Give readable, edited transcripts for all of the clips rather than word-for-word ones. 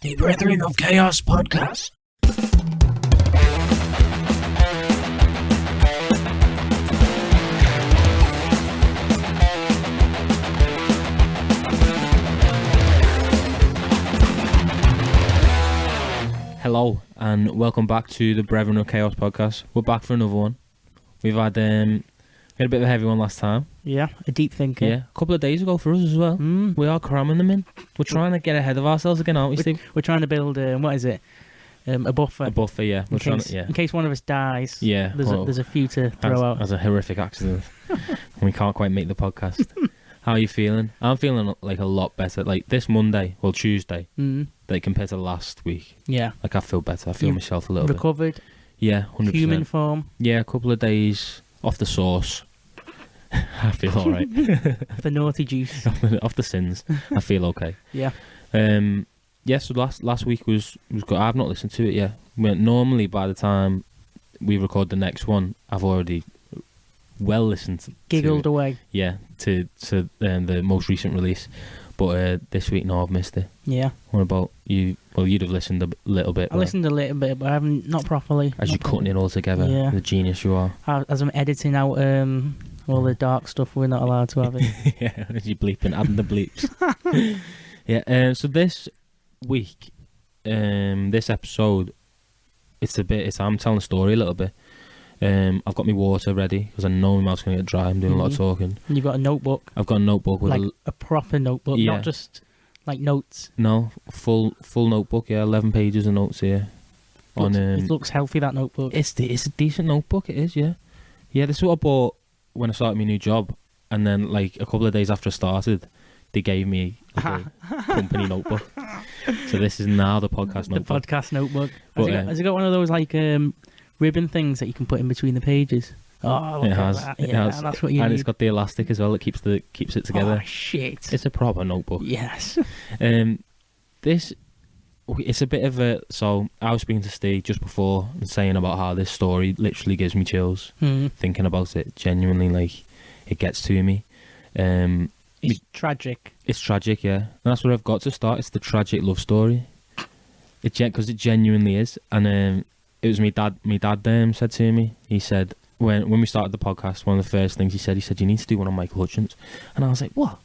The Brethren of Chaos podcast. Hello and welcome back to the Brethren of Chaos podcast. We're back for another one. We've had a bit of a heavy one last time. Yeah, a deep thinker. Yeah, a couple of days ago for us as well. We are cramming them in. We're trying to get ahead of ourselves again, aren't we, Steve? We're trying to build, a buffer. A buffer, yeah. In case one of us dies. Yeah. There's a few to throw out. As a horrific accident. We can't quite make the podcast. How are you feeling? I'm feeling like a lot better. Like this Monday, well Tuesday, like compared to last week. Yeah. Like I feel better. I feel myself a little bit. Recovered. Yeah, 100%. Human form. Yeah, a couple of days off the sauce. I feel alright. The naughty juice. Off the sins. I feel okay. Yeah. Yeah, so last week was good. I've not listened to it yet. Normally by the time we record the next one, I've already listened to Giggled it. away. Yeah, to the most recent release. But this week, no, I've missed it. Yeah. What about you? Well, you'd have listened a little bit. I listened a little bit, but I haven't, not properly. As you're cutting it all together, yeah. The genius you are. As I'm editing out all the dark stuff we're not allowed to have it. Yeah, as you're bleeping, adding the bleeps. Yeah, so this week, this episode, I'm telling a story a little bit. I've got my water ready because I know my mouth's going to get dry. I'm doing a lot of talking. And you've got a notebook. I've got a notebook with like a proper notebook, yeah. Not just like notes. No, full notebook. Yeah, 11 pages of notes here. It looks healthy, that notebook. It's a decent notebook. It is. Yeah, yeah. This is what I bought when I started my new job, and then like a couple of days after I started, they gave me like a company notebook. So this is now the podcast notebook. The podcast notebook. Has it got one of those like ribbon things that you can put in between the pages? Oh, it has. That. It yeah, has. That's what you and need. It's got the elastic as well. It keeps it together. Oh shit! It's a proper notebook. Yes. It's a bit of a. So I was speaking to Steve just before and saying about how this story literally gives me chills. Thinking about it, genuinely, like it gets to me. It's tragic. It's tragic, yeah. And that's where I've got to start. It's the tragic love story. Because it genuinely is. And it was my dad said to me, he said, when we started the podcast, one of the first things he said, you need to do one on Michael Hutchence. And I was like, what?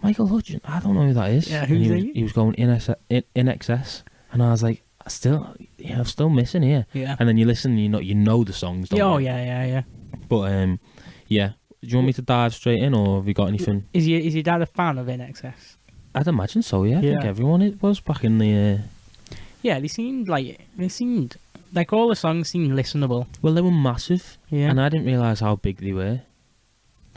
Michael Hutchence? I don't know who that is. Yeah, who's he was going in excess. And I was like, I'm still missing here. Yeah. And then you listen and you know the songs, don't you? Oh, yeah. But, yeah. Do you want me to dive straight in, or have you got anything? Is your dad a fan of NXS? I'd imagine so, yeah. I think everyone was back in the... Yeah, they seemed like all the songs seemed listenable. Well, they were massive, yeah. And I didn't realise how big they were.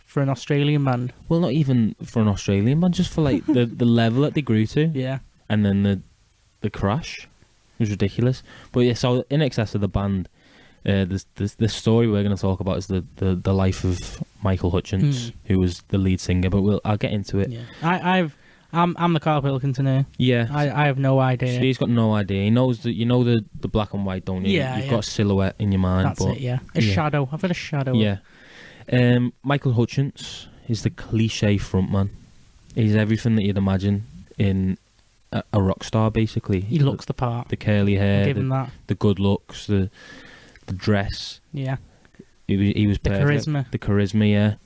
For an Australian band? Well, not even for an Australian band, just for like the level that they grew to. Yeah. And then the crash was ridiculous. But yeah, so in excess of the band, the story we're going to talk about is the life of Michael Hutchence, who was the lead singer. But I'll get into it. Yeah, I'm the Carl Pilkington here. Yeah, I have no idea. So he's got no idea. He knows the black and white, don't you? Yeah, You've got a silhouette in your mind. That's it. Yeah, shadow. I've had a shadow. Yeah. Michael Hutchence is the cliche frontman. He's everything that you'd imagine in a rock star, basically. He looks the part. The curly hair, Give him that. The good looks, the dress. Yeah. He was perfect. The charisma. The charisma,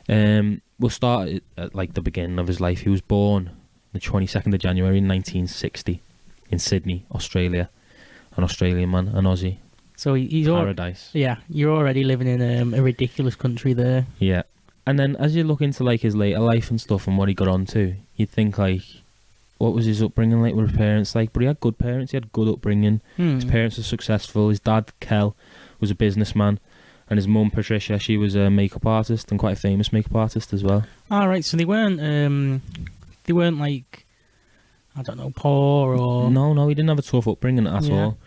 yeah. We'll start at like the beginning of his life. He was born the 22nd of January 1960 in Sydney, Australia. An Australian man, an Aussie. So he's paradise. You're already living in a ridiculous country there. Yeah. And then as you look into like his later life and stuff and what he got onto, you'd think like, what was his upbringing like with his parents like? But he had good parents. He had good upbringing. His parents were successful. His dad, Kel, was a businessman. And his mum, Patricia, she was a makeup artist and quite a famous makeup artist as well. All right, so they weren't like, I don't know, poor or... No, he didn't have a tough upbringing at all.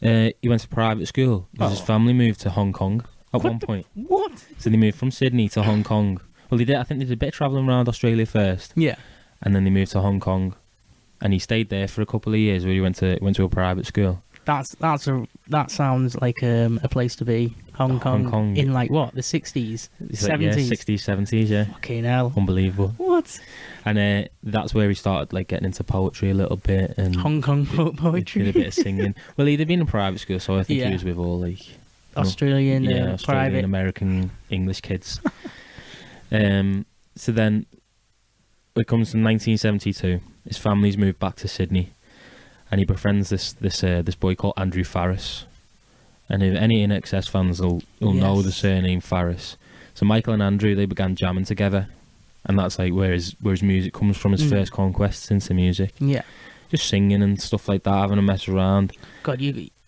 He went to private school because his family moved to Hong Kong at one point. What? So they moved from Sydney to Hong Kong. Well, they did. I think they did a bit of travelling around Australia first. Yeah. And then they moved to Hong Kong. And he stayed there for a couple of years where he went to a private school. That sounds like a place to be. Hong Kong in like what, the 60s, 70s, like, yeah, 60s, 70s, yeah. Fucking hell, unbelievable. What? And that's where he started like getting into poetry a little bit and Hong Kong poetry. Did a bit of singing. Well, he'd been in private school, so I think he was with all like Australian private American English kids. So then it comes to 1972. His family's moved back to Sydney, and he befriends this boy called Andrew Farris. And if any INXS fans will know the surname Farris. So Michael and Andrew, they began jamming together, and that's like where his music comes from. His first conquests into music. Yeah, just singing and stuff like that, having a mess around. God,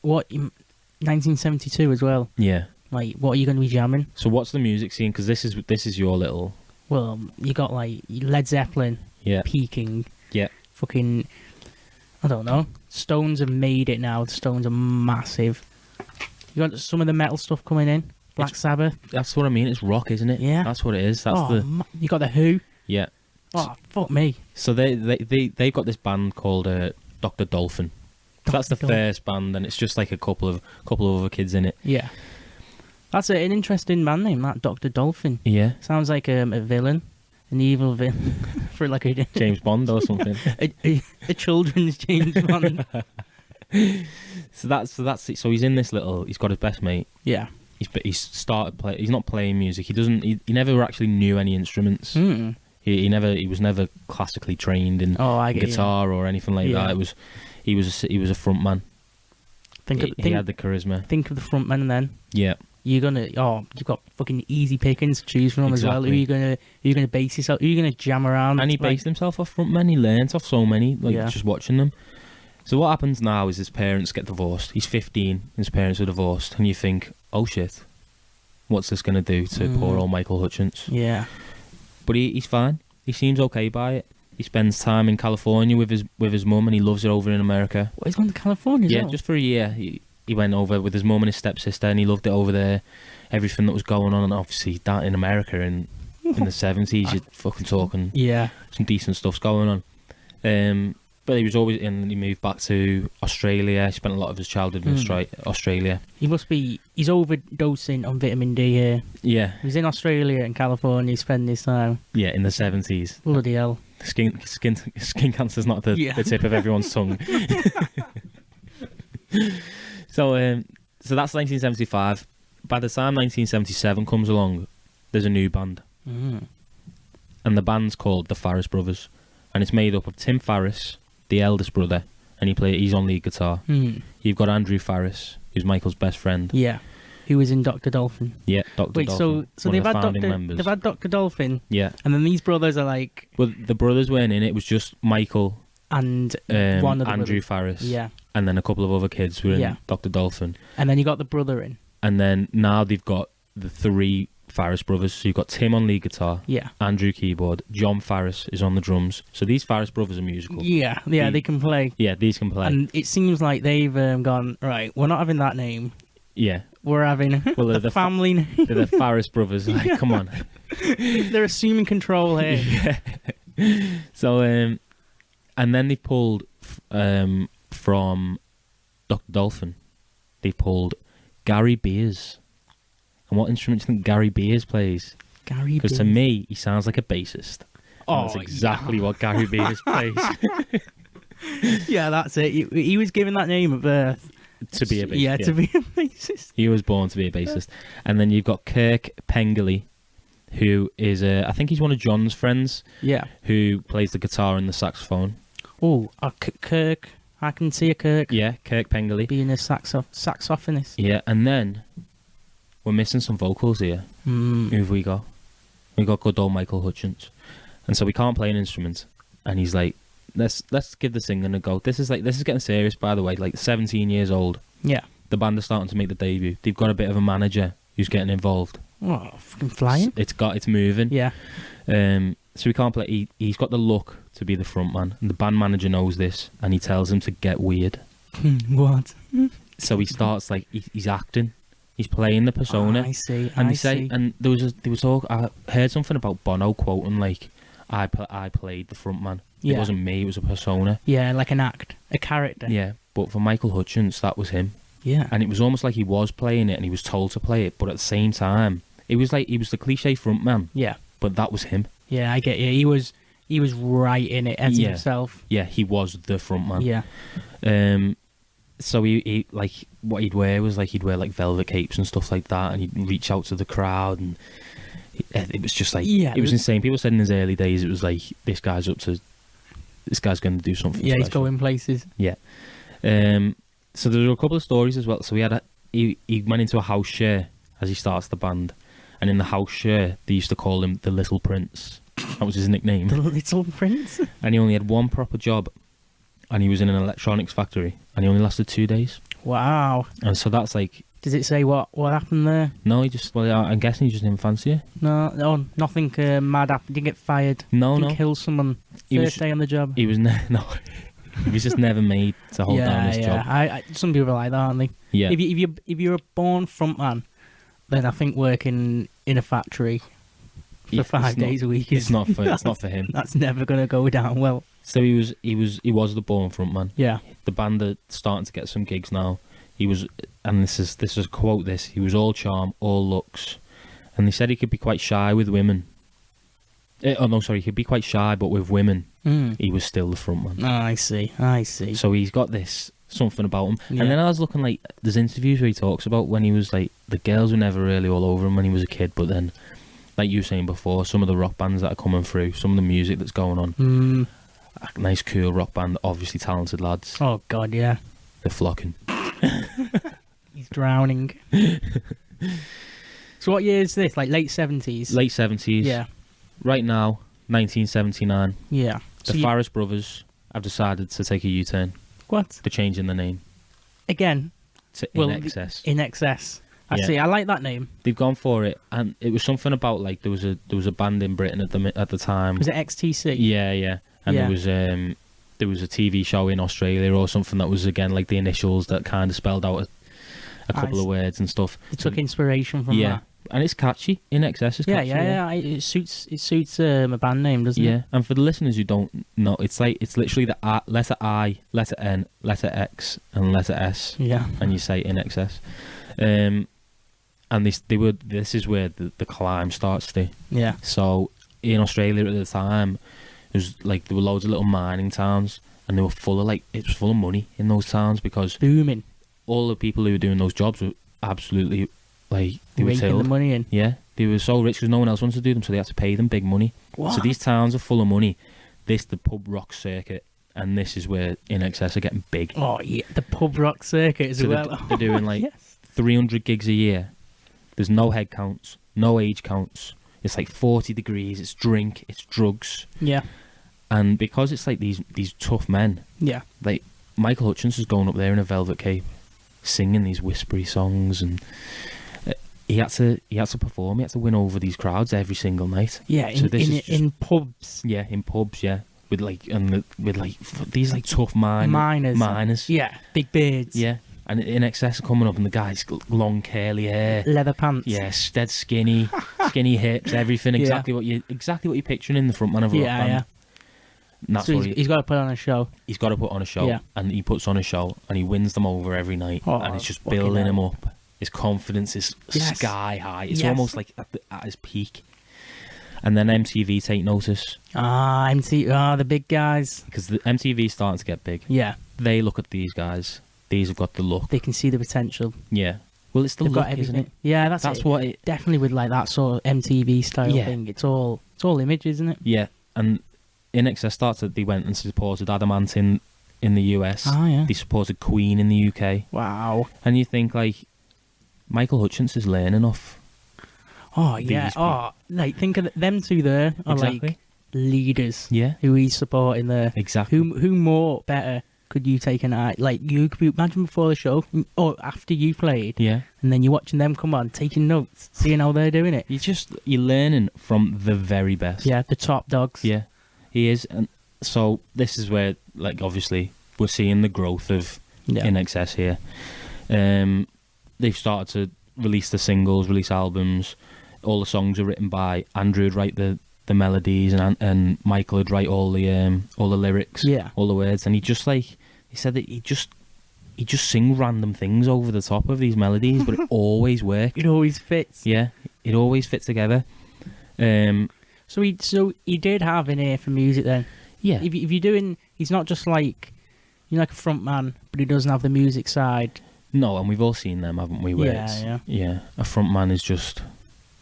1972 as well. Yeah. Like, what are you going to be jamming? So what's the music scene? Because this is your little. Well, you got like Led Zeppelin. Yeah. Peaking. Yeah. Fucking, I don't know. Stones have made it now. The Stones are massive. You got some of the metal stuff coming in. Black Sabbath. That's what I mean. It's rock, isn't it? Yeah. That's what it is. That's you got the Who. Yeah. Oh, fuck me. So they've got this band called Dr. Dolphin. That's the first band, and it's just like a couple of other kids in it. Yeah. That's an interesting band name, that Dr. Dolphin. Yeah. Sounds like a villain. An evil villain. For like a James Bond or something. a children's James Bond. So that's it. So he's in this little. He's got his best mate. Yeah. He's started play. He's not playing music. He doesn't. He never actually knew any instruments. Mm. He was never classically trained in guitar or anything like that. He was a front man. He had the charisma. Think of the front man then. Yeah. You've got fucking easy pickings to choose from as well. Who are you gonna base yourself? Who are you gonna jam around? And he based himself off front men. He learnt off so many, just watching them. So what happens now is his parents get divorced. He's 15. His parents are divorced, and you think, oh shit, what's this gonna do to poor old Michael Hutchence? Yeah. But he's fine. He seems okay by it. He spends time in California with his mum, and he loves it over in America. What, he's gone to California? Yeah, just for a year. He went over with his mum and his stepsister, and he loved it over there. Everything that was going on, and obviously that in America in the 70s, you're fucking talking. Yeah. Some decent stuff's going on. But he was always in. He moved back to Australia. He spent a lot of his childhood in Australia. He's overdosing on vitamin D here. Yeah. He was in Australia and California spending his time. Yeah, in the 70s. Bloody hell. Skin cancer's not the tip of everyone's tongue. So that's 1975. By the time 1977 comes along, there's a new band. Mm. And the band's called the Farris Brothers. And it's made up of Tim Farris, the eldest brother, and he's on lead guitar. Mm. You've got Andrew Farris, who's Michael's best friend. Yeah. Who was in Dr. Dolphin. Yeah, Dr. Dolphin. So they've had Dr. Dolphin. Yeah. And then these brothers are like... Well, the brothers weren't in it. It was just Michael and one of the Andrew brothers. Farris. Yeah. And then a couple of other kids were in Dr. Dolphin. And then you got the brother in. And then now they've got the three Farris brothers. So you've got Tim on lead guitar. Yeah. Andrew keyboard. John Farris is on the drums. So these Farris brothers are musical. Yeah. Yeah, they can play. Yeah, these can play. And it seems like they've gone, right, we're not having that name. Yeah. We're having the family name. They're the Farris brothers. Like, come on. They're assuming control here. Yeah. So, and then they pulled from Dr. Dolphin. They pulled Gary Beers. And what instrument do you think Gary Beers plays? Gary Beers? Because to me, he sounds like a bassist. And that's exactly what Gary Beers plays. Yeah, that's it. He was given that name at birth. To be a bassist. Yeah, to be a bassist. He was born to be a bassist. And then you've got Kirk Pengley, who is, I think he's one of John's friends. Yeah. Who plays the guitar and the saxophone. Oh, Kirk. I can see a Kirk. Yeah, Kirk Pengley. Being a saxophonist. Yeah, and then we're missing some vocals here. Who have we got? We got good old Michael Hutchence. And so we can't play an instrument. And he's like, let's give the singing a go. This is getting serious, by the way. Like 17 years old. Yeah. The band are starting to make the debut. They've got a bit of a manager who's getting involved. Oh, fucking flying. It's moving. Yeah. So we can't play. He's got the look to be the front man, and the band manager knows this, and he tells him to get weird. What? So he starts like he's acting. He's playing the persona. I see. And there was talk. I heard something about Bono quoting like, "I played the front man. Yeah. It wasn't me. It was a persona." Yeah, like an act, a character. Yeah, But for Michael Hutchence, that was him. Yeah. And it was almost like he was playing it and he was told to play it, but at the same time, it was like he was the cliche front man. Yeah. But that was him. Yeah, I get you. He was right in it as himself. Yeah, he was the front man. Yeah. So he like what he'd wear was like he'd wear like velvet capes and stuff like that, and he'd reach out to the crowd, and it was just like it was insane. People said in his early days it was like this guy's going to do something. Yeah, special. he's going places. Yeah. So there were a couple of stories as well. So he went into a house share as he starts the band, and in the house share they used to call him the Little Prince. That was his nickname. The Little Prince. And he only had one proper job, and he was in an electronics factory, and he only lasted 2 days. Wow. And so that's like. Does it say what happened there? No, I'm guessing he just didn't fancy it. No, nothing mad happened. Didn't get fired. Didn't kill someone. First day on the job. He was he was just never made to hold down this job. I some people are like that, aren't they? Yeah. If you're a born frontman, then I think working in a factory for 5 days a week it's not for him. That's never gonna go down well. So he was the born frontman. Yeah. The band are starting to get some gigs now. He was, and this is a quote. He was all charm, all looks, and they said he could be quite shy with women. He could be quite shy, but with women, he was still the frontman. Oh, I see. So he's got this something about him. Yeah. And then I was looking like there's interviews where he talks about when he was like the girls were never really all over him when he was a kid, but then, like you were saying before, some of the rock bands that are coming through, some of the music that's going on, a nice cool rock band, obviously talented lads. Oh God, yeah. They're flocking. He's drowning. So what year is this? Like late 70s? Late 70s. Yeah. Right now, 1979. Yeah. The Farris brothers have decided to take a U-turn. What? They're changing the name. Again? To In Excess. In Excess. I see. I like that name. They've gone for it, and it was something about like there was a band in Britain at the time. Was it XTC? Yeah. And there was a TV show in Australia or something that was again like the initials that kind of spelled out a couple of words and stuff. They took inspiration from that. And it's catchy. In Excess is catchy. Yeah. It suits a band name, doesn't it? Yeah, and for the listeners who don't know, it's literally the letter I, letter N, letter X, and letter S. Yeah. And you say In Excess. And this is where the climb starts to. Yeah. So in Australia at the time, there were loads of little mining towns, and they were full of money in those towns because booming. All the people who were doing those jobs were absolutely they were raking the money in. Yeah, they were so rich because no one else wanted to do them, so they had to pay them big money. What? So these towns are full of money. The pub rock circuit, and this is where In Excess are getting big. Oh yeah, the pub rock circuit as well. They're doing like 300 gigs a year. There's no head counts, no age counts. It's like 40 degrees. It's drink. It's drugs. Yeah. And because it's like these tough men. Yeah. Like Michael Hutchence is going up there in a velvet cape, singing these whispery songs, and he had to perform. He had to win over these crowds every single night. Yeah, in pubs. Yeah, in pubs. Yeah, with these like tough miners. Yeah, big beards. Yeah, and In Excess are coming up, and the guys long curly hair, leather pants. Yeah, dead skinny hips, everything. Exactly what you're picturing in the front man of a rock band. Yeah. And that's so he's got to put on a show. He's got to put on a show, and he puts on a show, and he wins them over every night, and it's just building him up. His confidence is sky high. It's almost like at his peak. And then MTV take notice. The big guys. Because the MTV's starting to get big. Yeah. They look at these guys. These have got the look. They can see the potential. Yeah. Well, it's the They've look, got isn't it? Yeah, that's what it... Definitely with like that sort of MTV style thing. It's all image, isn't it? Yeah. And In Excess started, they went and supported Adamant in the US. Oh, yeah. They supported Queen in the UK. Wow. And you think, like, Michael Hutchence is learning off. Oh, yeah. Like, think of them two there are like leaders. Yeah. Who he's supporting there. Exactly. Who more better could you take an eye? Like, you could imagine before the show, or after you played. Yeah. And then you're watching them come on, taking notes, seeing how they're doing it. You're learning from the very best. Yeah, the top dogs. Yeah. He is, and so this is where, like, obviously we're seeing the growth of In Excess here. They've started to release the singles, release albums. All the songs are written by Andrew. Would write the melodies, and Michael would write all the lyrics, all the words. And he said that he just sing random things over the top of these melodies, but it always worked. It always fits. Yeah, it always fits together. So he did have an ear for music then. Yeah. If you're doing, he's not just like, you're like a front man, but he doesn't have the music side. No, and we've all seen them, haven't we? Where yeah. A front man is just...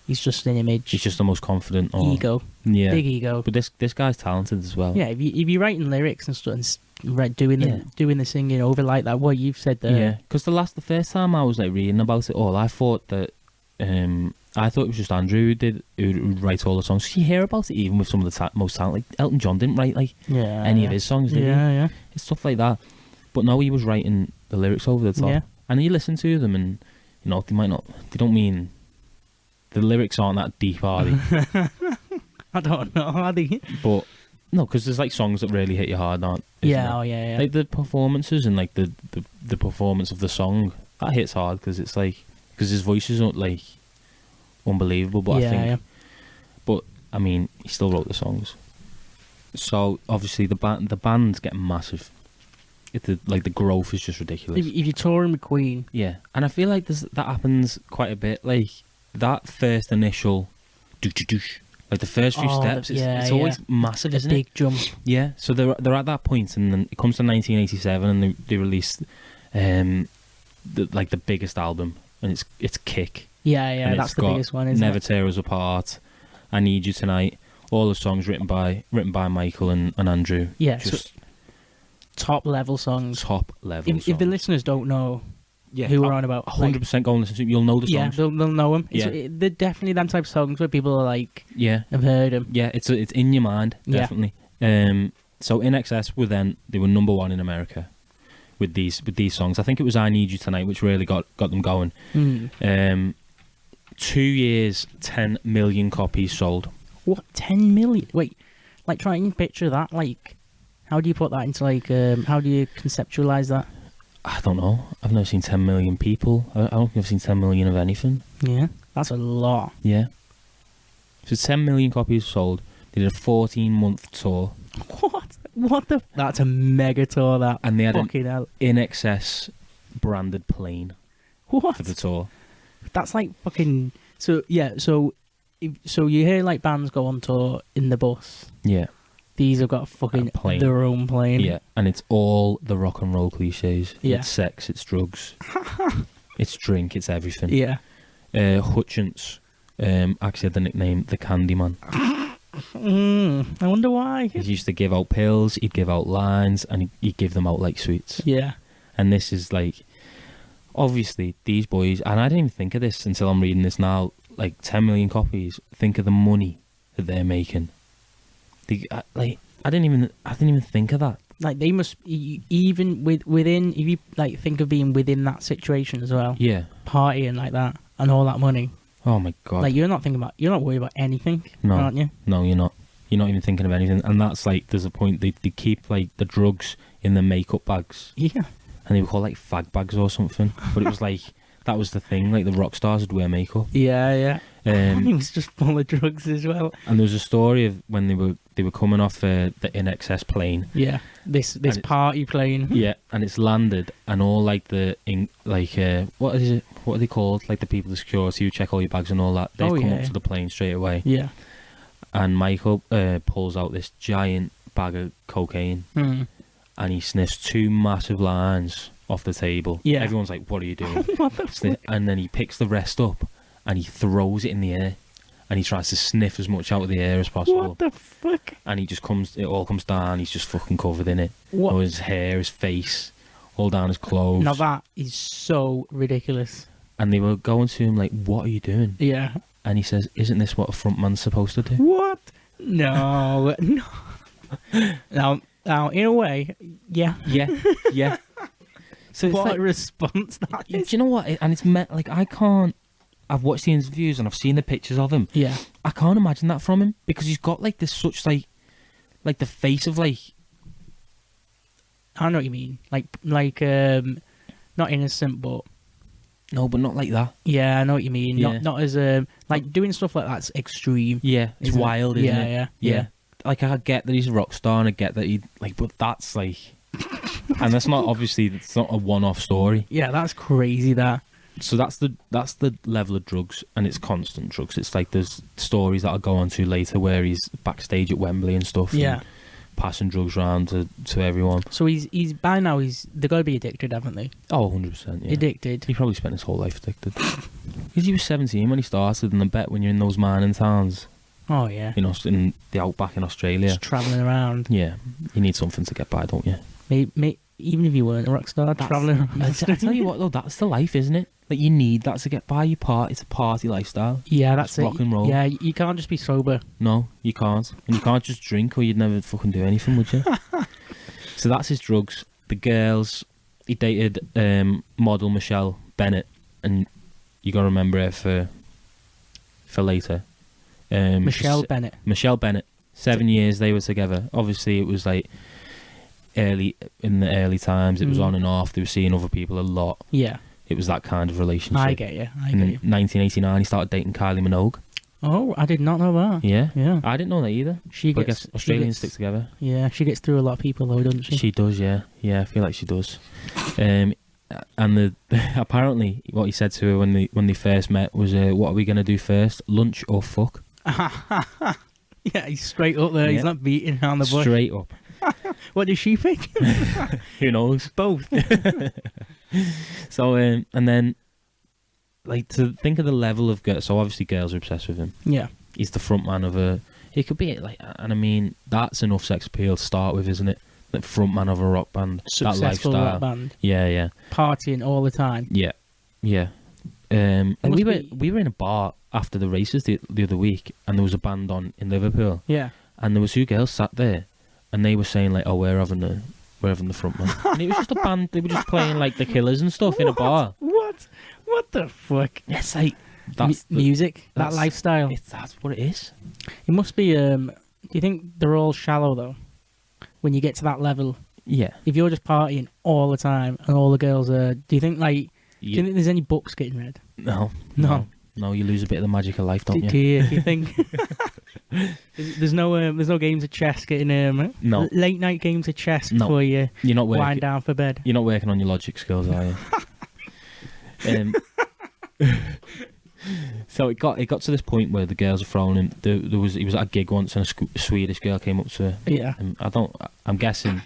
He's just an image. He's just the most confident. Ego. Yeah. Big ego. But this guy's talented as well. Yeah, if you're writing lyrics and stuff and doing the singing over like that, what you've said there. Yeah, because the first time I was like reading about it all, I thought that it was just Andrew who'd write all the songs. You hear about it even with some of the most talent. Like Elton John didn't write any of his songs, did he? Yeah. It's stuff like that. But no, he was writing the lyrics over the top. Yeah. And you listen to them, and they don't mean the lyrics aren't that deep, are they? I don't know, are they? But no, because there's like songs that really hit you hard, aren't? Yeah, yeah. Like the performances and like the performance of the song that hits hard because it's like his voice is like unbelievable. But but I mean, he still wrote the songs. So obviously the band's getting massive. The growth is just ridiculous. If you're touring with Queen, yeah, and I feel like that happens quite a bit. Like that first initial, like the first few steps, it's always massive, isn't it? Big jump. Yeah, so they're at that point, and then it comes to 1987, and they released the biggest album, and it's Kick. Yeah, that's the biggest one, isn't Never it? Tear Us Apart, I Need You Tonight, all the songs written by Michael and Andrew. Yeah, just top level songs. Top level. If the listeners don't know who we're on about, 100% go and listen to them. You'll know the songs. Yeah, they'll know them. Yeah. They're definitely them type of songs where people are like, have heard them. Yeah, it's in your mind, definitely. So In Excess they were number one in America with these songs. I think it was I Need You Tonight which really got them going. 2 years, 10 million copies sold. What, 10 million? Wait, like try and picture that. Like, how do you put that into like? How do you conceptualize that? I don't know. I've never seen 10 million people. I don't think I've seen 10 million of anything. Yeah, that's a lot. Yeah. So 10 million copies sold. They did a 14-month tour. What the? That's a mega tour, that. And they had an In Excess branded plane. What? For the tour. That's like fucking... So, yeah, so you hear like bands go on tour in the bus. Yeah. These have got their own plane. Yeah, and it's all the rock and roll cliches. Yeah. It's sex, it's drugs, it's drink, it's everything. Yeah. Hutchence actually had the nickname The Candyman. I wonder why. He used to give out pills, he'd give out lines, and he'd give them out like sweets. Yeah. And this is like, obviously, these boys, and I didn't even think of this until I'm reading this now, like 10 million copies, think of the money that they're making. I didn't even think of that. Like they must even within, if you like think of being within that situation as well. Yeah. Partying like that and all that money. Oh my god. Like you're not worried about anything. No, aren't you? No, you're not. You're not even thinking of anything. And that's like, there's a point they keep like the drugs in the makeup bags. Yeah. And they were called like fag bags or something. But it was like, that was the thing. Like the rock stars would wear makeup. Yeah. He was just full of drugs as well. And there was a story of when they were coming off the In Excess plane. Yeah, this party plane. Yeah, and it's landed, and all like what is it? What are they called? Like the people, the security who check all your bags and all that. They've come up to the plane straight away. Yeah. And Michael pulls out this giant bag of cocaine, and he sniffs 2 massive lines off the table. Yeah. Everyone's like, "What are you doing?" What the fuck? And then he picks the rest up. And he throws it in the air, and he tries to sniff as much out of the air as possible. What the fuck? And it all comes down. He's just fucking covered in it. What? His hair, his face, all down his clothes. Now that is so ridiculous. And they were going to him like, "What are you doing?" Yeah. And he says, "Isn't this what a frontman's supposed to do?" What? No, no. Now, in a way, yeah. Yeah. So what like, a response that is. Do you know what? And it's meant like I've watched the interviews and I've seen the pictures of him. Yeah. I can't imagine that from him because he's got like this such like the face of like. I know what you mean. Like not innocent, but. No, but not like that. Yeah, I know what you mean. Yeah. Not as like doing stuff like that's extreme. Yeah, it's wild, isn't it? Yeah. Like I get that he's a rock star and I get that he like, but that's like And that's not obviously it's not a one-off story. Yeah, that's crazy. That. So that's the level of drugs, and it's constant drugs. It's like there's stories that I'll go on to later where he's backstage at Wembley and stuff. Yeah. And passing drugs around to everyone. So he's by now they got to be addicted, haven't they? Oh, 100%. Yeah. Addicted. He probably spent his whole life addicted. Because he was 17 when he started, and I bet when you're in those mining towns, Oh yeah. you know, in the outback in Australia, Just travelling around. yeah, you need something to get by, don't you? Even if you weren't a rock star, travelling around. I tell you what, though, that's the life, isn't it? Like, you need that to get by. It's a party lifestyle. Yeah, that's it. Rock and roll. Yeah, you can't just be sober. No, you can't. And you can't just drink or you'd never fucking do anything, would you? So that's his drugs. The girls, he dated model Michelle Bennett, and you got to remember it for later. Michelle Bennett. Michelle Bennett. 7 years they were together. Obviously, it was like in the early times. It was on and off. They were seeing other people a lot. Yeah. It was that kind of relationship. I get you. In 1989, he started dating Kylie Minogue. Oh, I did not know that. Yeah. Yeah. I didn't know that either. But I guess Australians stick together. Yeah, she gets through a lot of people though, doesn't she? She does, yeah. Yeah, I feel like she does. And apparently, what he said to her when they first met was, "What are we gonna do first? Lunch or fuck?" Yeah, he's straight up there. Yeah. He's not beating around the bush. Straight up. What does she think? Who knows? Both. So, and then, like, to think of the level of girls. So obviously, girls are obsessed with him. Yeah. He's the front man of a. He could be like, and I mean, that's enough sex appeal to start with, isn't it? Like, front man of a rock band. Successful that lifestyle. rock band. Yeah, yeah. Partying all the time. Yeah, yeah. And must we were in a bar after the races the other week, and there was a band on in Liverpool, Yeah. and there was two girls sat there, and they were saying like, "Oh, we're having the front man," and it was just a band. They were just playing like the Killers and stuff in a bar. What? What the fuck? It's like that's music. That that's- lifestyle. That's what it is. It must be. Do you think they're all shallow though? When you get to that level, Yeah. if you're just partying all the time and all the girls are, do you think like? Do you think there's any books getting read? No. No. No, you lose a bit of the magic of life, don't you? Do you think? there's no games of chess getting No. late night games of chess No. before you You're not wind working. down for bed. You're not working on your logic skills, are you? So it got to this point where the girls are throwing him. He was at a gig once, and a Swedish girl came up to her. Yeah. I'm guessing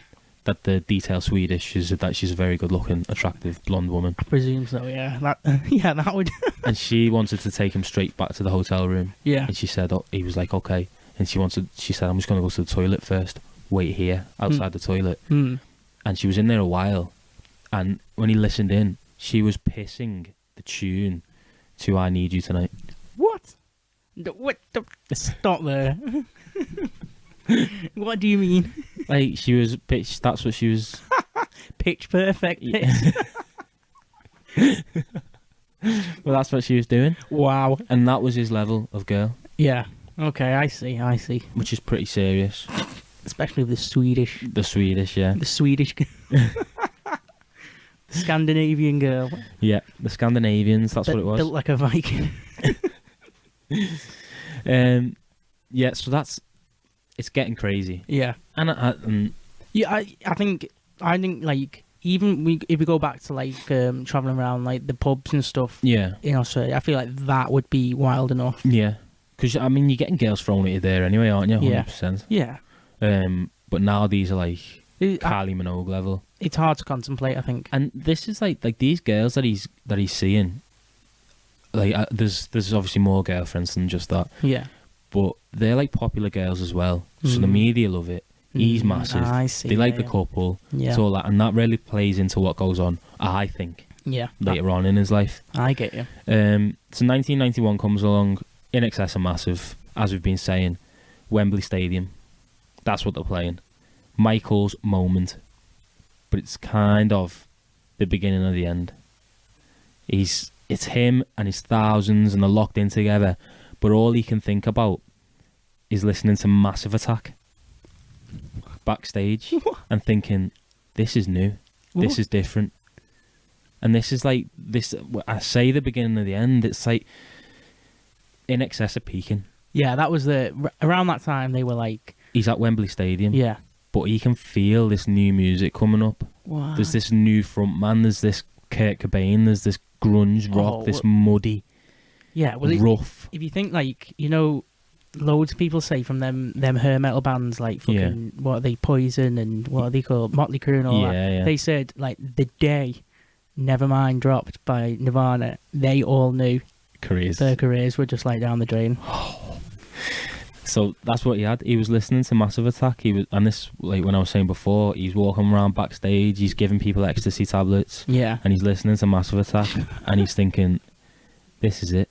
that the detail Swedish is that she's a very good-looking, attractive blonde woman, I presume so. Yeah. That would. and she wanted to take him straight back to the hotel room. Yeah. And she said, he was like, okay, and she said, I'm just going to go to the toilet first. Wait here outside the toilet. Hmm. And she was in there a while, and when he listened in, she was pissing the tune to "I Need You Tonight." What? What? Stop there. What do you mean? Like, she was pitch. That's what she was. Pitch perfect. Yeah. Well, that's what she was doing, Wow. and that was his level of girl, Yeah. Okay, I see. which is pretty serious. Especially with the Swedish. The Swedish, yeah, The Swedish. The Scandinavian girl. yeah, the Scandinavians. That's what it was. Built like a Viking. Yeah, so it's getting crazy, Yeah. and Yeah, I think like even if we go back to like traveling around like the pubs and stuff yeah, in Australia, I feel like that would be wild enough. yeah, because I mean, you're getting girls thrown at you there anyway, aren't you? Yeah. 100%. Yeah. But now these are like It- Kylie Minogue level. It's hard to contemplate, I think. And this is like these girls that he's seeing. Like, there's obviously more girlfriends than just that, Yeah. but they're like popular girls as well. So the media love it. He's massive. I see. They like yeah, the couple. Yeah. It's all that, and that really plays into what goes on, I think, Yeah. later on in his life. I get you. So 1991 comes along. In excess of massive, as we've been saying. Wembley Stadium. That's what they're playing. Michael's moment. But it's kind of the beginning of the end. It's him and his thousands, and they're locked in together, but all he can think about is listening to Massive Attack backstage and thinking, this is new, this is different, and this is like this. I say the beginning of the end. It's like in excess of peaking. Yeah, that was around that time they were like, He's at Wembley Stadium, yeah, but he can feel this new music coming up, Wow. There's this new front man. There's this Kurt Cobain. There's this grunge rock. This muddy, yeah, well, rough. If you think like loads of people say from them hair metal bands like fucking what are they, Poison and what are they called, Motley Crue and all that. Yeah. They said like the day Nevermind dropped by Nirvana, they all knew their careers were just like down the drain. So that's what he had. He was listening to Massive Attack. And this, like when I was saying before, he's walking around backstage. He's giving people ecstasy tablets. Yeah. And he's listening to Massive Attack, and he's thinking, "This is it."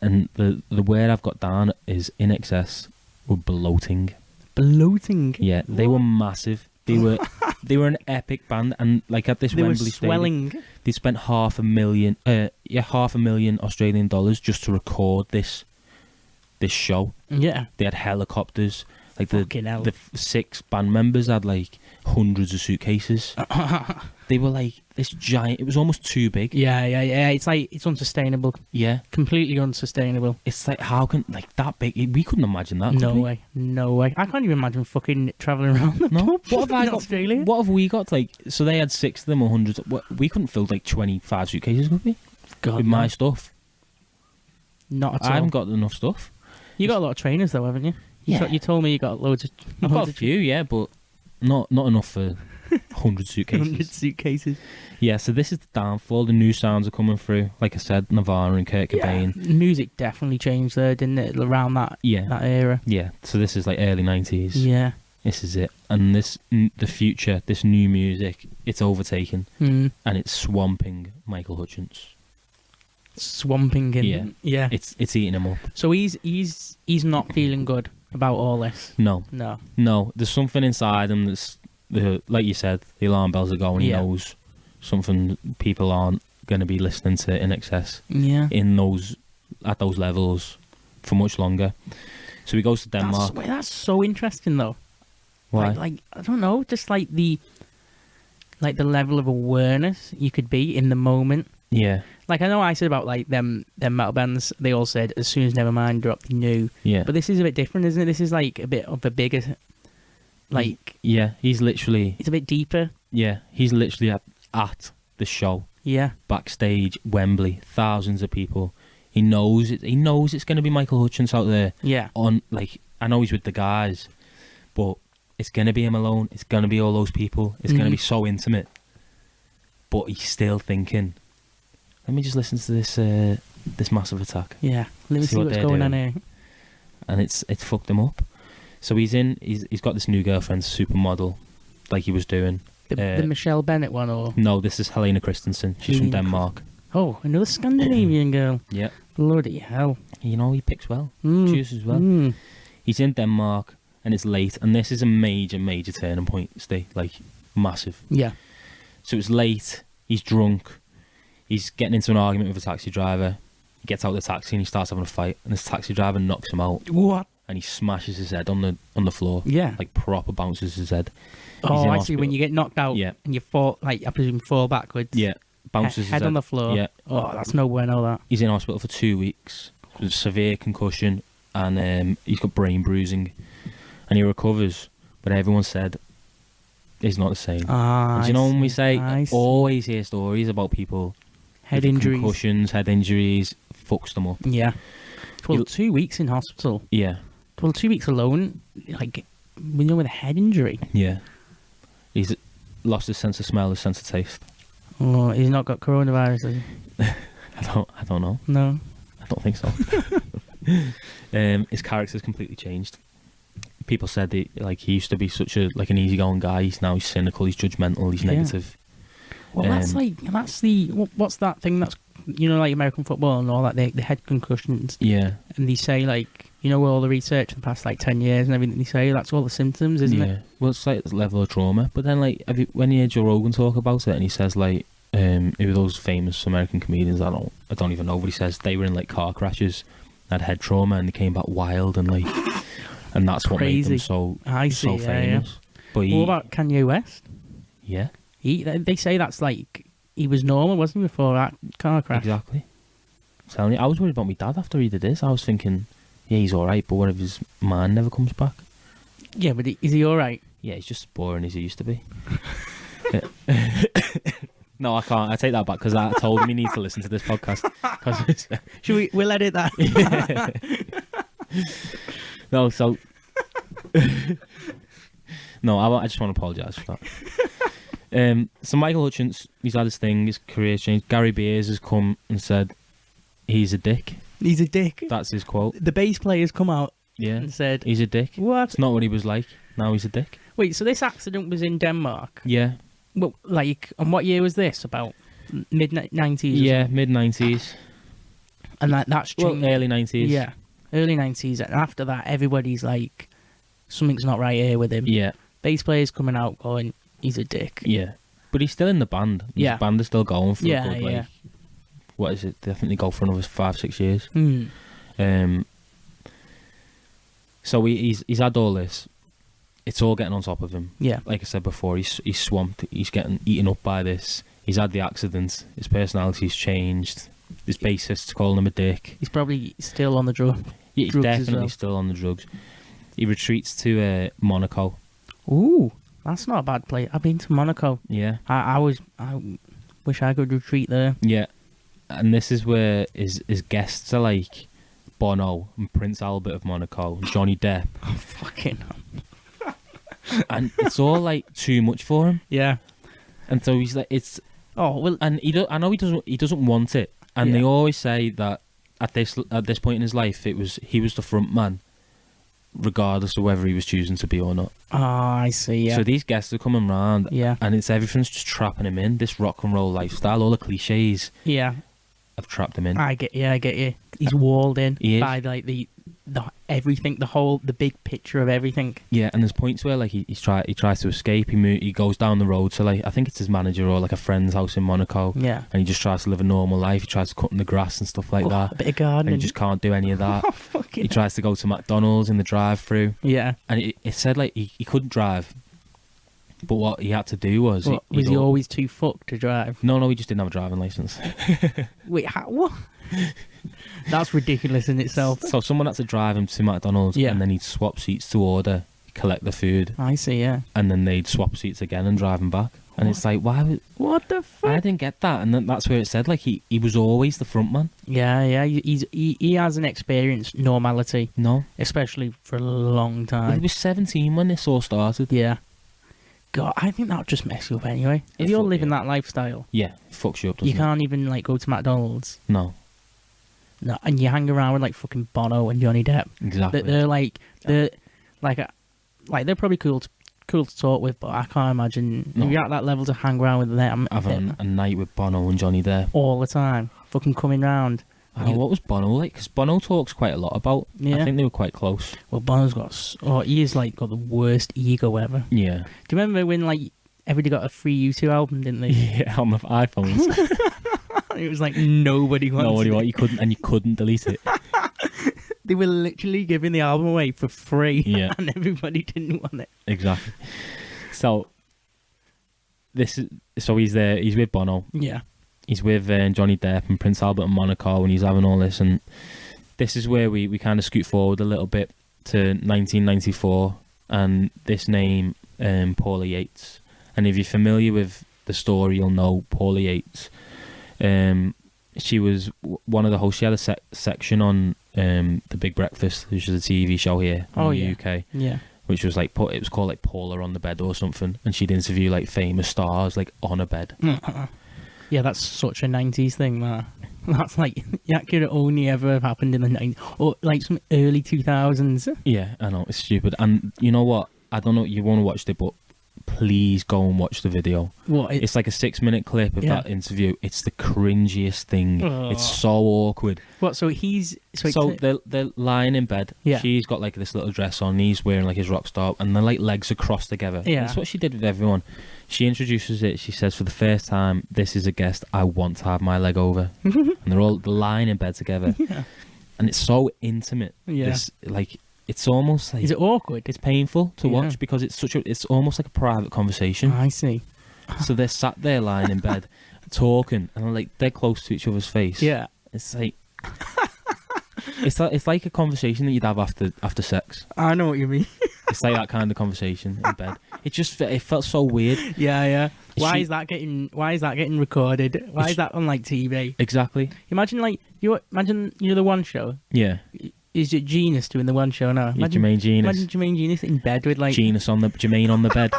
And the word I've got down is in excess were bloating. Bloating. Yeah, they were massive. They were an epic band, and like at this They Wembley were swelling. Stadium, they spent $500,000 Australian dollars just to record this show. Yeah. They had helicopters. Like Fucking hell. the 6 band members had like hundreds of suitcases. They were like this giant. It was almost too big. Yeah. It's like it's unsustainable. Yeah, Completely unsustainable. it's like how can like that big? We couldn't imagine that. No could we? way. No way. I can't even imagine fucking travelling around the No. pub What have I in got? Australia? What have we got? Like, so they had 6 of them or hundreds. We couldn't fill like 25 suitcases, could we? God, With no. my stuff, Not at I all. haven't got enough stuff. You got a lot of trainers though, haven't you? Yeah. You told me you got loads of. I've got a few, yeah, but not enough for 100 suitcases. 100 suitcases. Yeah, so this is the downfall. The new sounds are coming through. Like I said, Nirvana and Kurt Cobain. Music definitely changed there, didn't it? Around that era. Yeah. So this is like early 90s. Yeah. This is it. And the future, this new music, it's overtaken Mm. and it's swamping Michael Hutchence. Swamping him. Yeah. It's eating him up. So he's not feeling good about all this. No. No. There's something inside him that's like you said, the alarm bells are going. He Yeah. knows something people aren't going to be listening to in excess Yeah. at those levels for much longer. So he goes to Denmark. That's so interesting though. Why? Like I don't know, just like the level of awareness you could be in the moment. Yeah. Like I know I said about like them metal bands, they all said as soon as Nevermind dropped, they knew. Yeah. But this is a bit different, isn't it? This is like a bit of a bigger, like Yeah, he's literally. it's a bit deeper. Yeah, he's literally at the show, Yeah. backstage, Wembley, thousands of people. He knows it. He knows it's going to be Michael Hutchence out there. Yeah. On like, I know he's with the guys, but it's going to be him alone. It's going to be all those people. It's going to be so intimate. But he's still thinking, let me just listen to this Massive Attack. Yeah. Let me see what's they're going on doing. here. And it's fucked him up. So he's got this new girlfriend, supermodel, like he was doing. The Michelle Bennett one, or No, this is Helena Christensen. She's from Denmark. oh, another Scandinavian girl. Yeah. Bloody hell. You know, he picks well. Mm. Chooses well. Mm. He's in Denmark and it's late, and this is a major, major turning point, like massive. Yeah. So it's late, he's drunk, he's getting into an argument with a taxi driver. He gets out of the taxi and he starts having a fight, and this taxi driver knocks him out What? and he smashes his head on the floor. Yeah. Like proper bounces his head. He's Oh, in I see. hospital. When you get knocked out Yeah. and you fall, like I presume fall backwards. Yeah. Bounces his Head on the floor. Yeah. Oh, that's no bueno, that. He's in hospital for 2 weeks with severe concussion, and he's got brain bruising, and he recovers. But everyone said he's not the same. Ah, And do you know when we say I see. always hear stories about people Head with injuries. concussions, head injuries, fucks them up. Yeah. Well, You- 2 weeks in hospital. Yeah, Well, 2 weeks alone, like, when you're with a head injury. yeah. He's lost his sense of smell, his sense of taste. Oh, he's not got coronavirus, has he? I don't know. No. I don't think so. His character's completely changed. People said that he used to be such an easygoing guy. He's cynical. He's judgmental. He's Yeah. negative. Well, that's the what's that thing that's like American football and all that, the head concussions, Yeah, and they say all the research in the past 10 years and everything, they say that's all the symptoms, isn't it? Well, it's like this level of trauma. But then when you hear Joe Rogan talk about it, and he says who are those famous American comedians? I don't even know. But he says they were in car crashes, had head trauma, and they came back wild and and that's what made them Crazy. so I see, so yeah, famous. But What about Kanye West? yeah, They say that's he was normal, wasn't he, before that car crash? exactly. I'm telling you, I was worried about my dad after he did this. I was thinking, yeah, he's all right, but what if his mind never comes back? Yeah, but is he all right? Yeah, he's just as boring as he used to be. No, I can't. I take that back because I told him he needs to listen to this podcast. We'll edit that. No, so no, I just want to apologise for that. So Michael Hutchence, he's had his thing, his career changed. Gary Beers has come and said he's a dick. He's a dick. That's his quote. The bass player's come out and said he's a dick. What? It's not what he was like. Now he's a dick. Wait, so this accident was in Denmark? Yeah. Well, like, and what year was this? About mid-90s? Yeah, mid-90s. And that's changed. Well, early 90s. Yeah, early 90s. And after that, everybody's like, something's not right here with him. Yeah. Bass player's coming out going, he's a dick. Yeah. But he's still in the band. The band is still going for a good, like, what is it? They think they go for another 5-6 years. So he's had all this. It's all getting on top of him. Yeah. Like I said before, he's swamped. He's getting eaten up by this. He's had the accident. His personality's changed. His bassist's calling him a dick. He's probably still on the drugs. He's definitely still on the drugs. He retreats to Monaco. Ooh, that's not a bad place. I've been to Monaco. Yeah. I wish I could retreat there. Yeah. And this is where his guests are like Bono and Prince Albert of Monaco, Johnny Depp. Oh, fucking. And it's all like too much for him. Yeah. And so he's like, it's. Oh well. And I know he doesn't want it. And they always say that at this point in his life, he was the front man, regardless of whether he was choosing to be or not. Oh, I see. Yeah. So these guests are coming round. Yeah. And everything's just trapping him in this rock and roll lifestyle. All the cliches. Yeah. Have trapped him in. I get you. He's walled in by is. like the everything, the big picture of everything. Yeah, and there's points where like he tries to escape. He goes down the road to like I think it's his manager or like a friend's house in Monaco. Yeah. And he just tries to live a normal life. He tries to cut in the grass and stuff like that. A bit of gardening. And he just can't do any of that. Oh, fucking he tries to go to McDonald's in the drive-through. Yeah. And it said like he couldn't drive. But what he had to do was... Was he always too fucked to drive? No, he just didn't have a driving licence. Wait, what? That's ridiculous in itself. So someone had to drive him to McDonald's and then he'd swap seats to order, collect the food. I see, yeah. And then they'd swap seats again and drive him back. And it's like, why? What the fuck? I didn't get that. And then that's where it said like he was always the front man. Yeah. He hasn't experienced normality. No. Especially for a long time. He was 17 when this all started. Yeah. God, I think that'll just mess you up anyway. If you're living that lifestyle, yeah, it fucks you up. You can't even like go to McDonald's. No, and you hang around with like fucking Bono and Johnny Depp. Exactly. They're probably cool to talk with, but I can't imagine if you're at that level to hang around with them. Having a night with Bono and Johnny Depp all the time, fucking coming round. What was Bono like? Because Bono talks quite a lot about. I think they were quite close. Well, Bono's he's like got the worst ego ever. Yeah. Do you remember when like everybody got a free U2 album, didn't they? Yeah, on the iPhones. It was like nobody wanted it. You couldn't delete it. They were literally giving the album away for free. Yeah. And everybody didn't want it. Exactly. So he's there. He's with Bono. Yeah. He's with Johnny Depp and Prince Albert in Monaco, and he's having all this. And this is where we kind of scoot forward a little bit to 1994, and this name, Paula Yates. And if you're familiar with the story, you'll know Paula Yates. She was one of the hosts. She had a section on The Big Breakfast, which is a TV show here in the UK. Yeah. Which was like, it was called like Paula on the Bed or something, and she'd interview like famous stars like on a bed. Yeah, that's such a 90s thing, that. That's like, that could only ever have happened in the 90s, or like some early 2000s. Yeah, I know, it's stupid. And you know what? I don't know, you won't have watched it, but please go and watch the video. What? It's like a 6-minute clip of that interview. It's the cringiest thing. It's so awkward. What, so they're lying in bed. Yeah. She's got like this little dress on, he's wearing like his rock star, and their like legs are crossed together. Yeah. That's what she did with everyone. She introduces it. She says, for the first time, this is a guest I want to have my leg over. And they're all lying in bed together. Yeah. And it's so intimate. Yeah. It's almost like... Is it awkward? It's painful to watch because it's almost like a private conversation. I see. So they're sat there lying in bed, talking, and like they're close to each other's face. Yeah. It's like... it's like a conversation that you'd have after sex. I know what you mean. It's like that kind of conversation in bed. It felt so weird. Yeah. Why She- is that getting recorded? Why is that on like TV? Exactly. Imagine the One Show. Yeah. Is it Genius doing the One Show now? Yeah, Jermaine Genius. Imagine Jermaine Genius in bed with like Jermaine on the bed.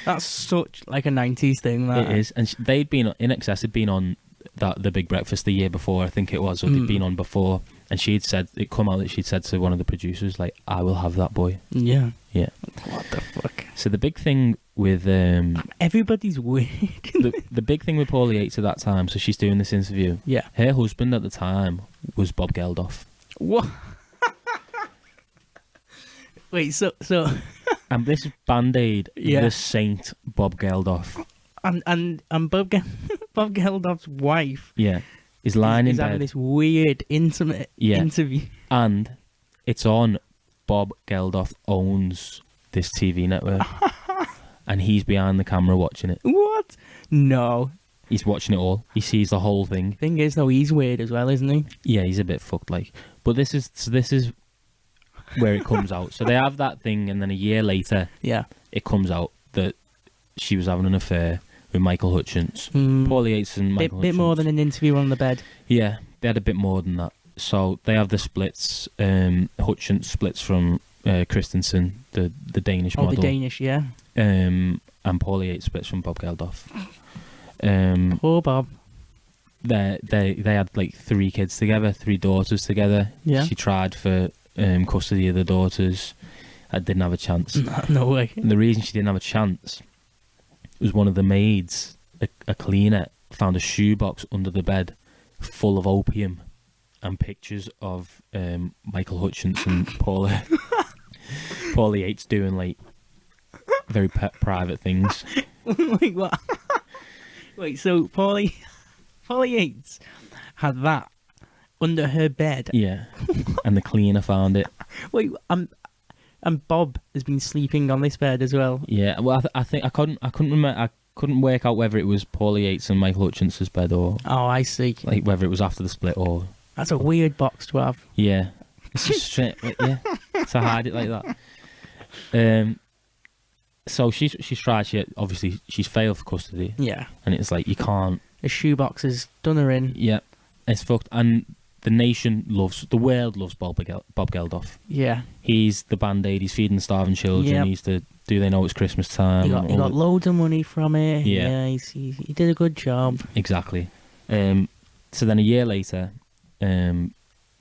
That's such like a 90s thing. That It is, and they'd been in excess. Had been on the Big Breakfast the year before, I think it was, or they'd been on before. And she'd said it come out that she'd said to one of the producers, like, "I will have that boy." Yeah. Yeah. What the fuck? So the big thing with Everybody's weird. the big thing with Paulie Yates at that time. So she's doing this interview. Yeah. Her husband at the time was Bob Geldof. What? Wait, so And this is Band-Aid, Yeah. the Saint Bob Geldof. and Bob Geldof's wife Yeah. Is lying in is having bed. this weird intimate interview. And it's on Bob Geldof owns this TV network. And he's behind the camera watching it. What? No. He's watching it all. He sees the whole thing. Thing is though, he's weird as well, isn't he? Yeah, he's a bit fucked like. But this is where it comes out. So they have that thing, and then a year later Yeah. it comes out that she was having an affair with Michael Hutchence. Paulie Yates and Michael Hutchence. Bit more than an interview on the bed. Yeah, they had a bit more than that. So they have the splits. Hutchence splits from Christensen, the Danish model. The Danish, yeah. And Paulie Yates splits from Bob Geldof. Poor Bob. They had like 3 kids together, 3 daughters together. Yeah. She tried for custody of the daughters. I didn't have a chance. No way. And the reason she didn't have a chance was one of the maids, a cleaner, found a shoebox under the bed full of opium and pictures of Michael Hutchence and Paulie Yates doing like very private things. Wait, what? Wait, so Paulie Yates had that under her bed. Yeah, and the cleaner found it. Wait, and Bob has been sleeping on this bed as well. Yeah, well, I think I couldn't remember. I couldn't work out whether it was Paulie Yates and Michael Hutchence's bed, or Oh, I see. like whether it was after the split, or That's a weird box to have. yeah, it's just straight. Yeah, to hide it like that. So she's tried. She's failed for custody, Yeah. and it's like you can't. A shoebox has done her in. Yeah, it's fucked. And the world loves Bob Geldof. Yeah. He's the Band-Aid. He's feeding the starving children. Yep. He's the Do They Know It's Christmas Time? He got loads of money from it. Yeah. He did a good job. Exactly. So then a year later,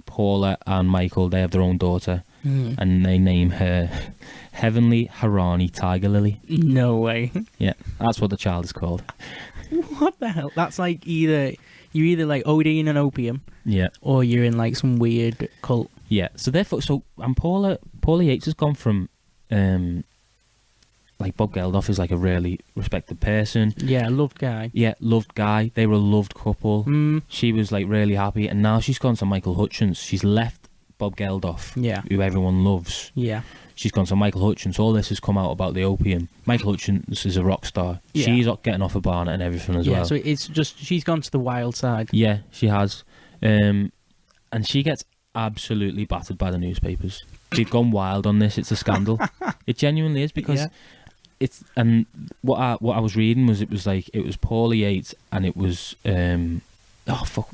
Paula and Michael, they have their own daughter, and they name her Heavenly Harani Tiger Lily. No way. Yeah, that's what the child is called. What the hell? That's like you're either like ODing and opium, Yeah, or you're in like some weird cult. yeah. So therefore, and Paula Yates has gone from, like Bob Geldof is like a really respected person. Yeah, loved guy. Yeah, loved guy. They were a loved couple. Mm. She was like really happy, and now she's gone to Michael Hutchence. She's left Bob Geldof, Yeah. who everyone loves. Yeah. She's gone to Michael Hutchence. All this has come out about the opium. Michael Hutchence is a rock star. Yeah. She's getting off a barnet and everything as Yeah, well. so it's just she's gone to the wild side. Yeah, she has. And she gets absolutely battered by the newspapers. They've gone wild on this. It's a scandal. It genuinely is, because Yeah. it's, and what I was reading was it was Paulie Yates, and it was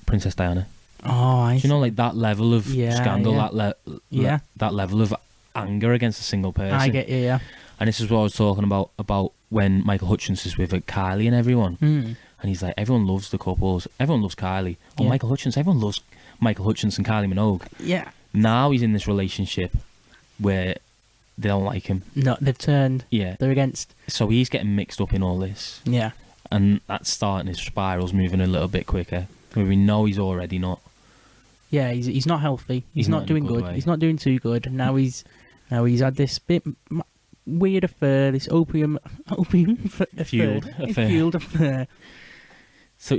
Princess Diana. Oh, I Do you know, like that level of Yeah, scandal, yeah. that level of anger against a single person. I get you, yeah. And this is what I was talking about when Michael Hutchence is with Kylie and everyone. Mm. And he's like, everyone loves the couples. Everyone loves Kylie. Oh, Yeah. Michael Hutchence. Everyone loves Michael Hutchence and Kylie Minogue. Yeah. Now he's in this relationship where they don't like him. No, they've turned. Yeah. They're against. So he's getting mixed up in all this. Yeah. And that's starting, his spiral's moving a little bit quicker. I mean, we know he's already not. Yeah, he's not healthy. He's not not in a doing good good. way. He's not doing too good. Now he's had this bit weird affair, this opium Fueled affair. fueled affair. So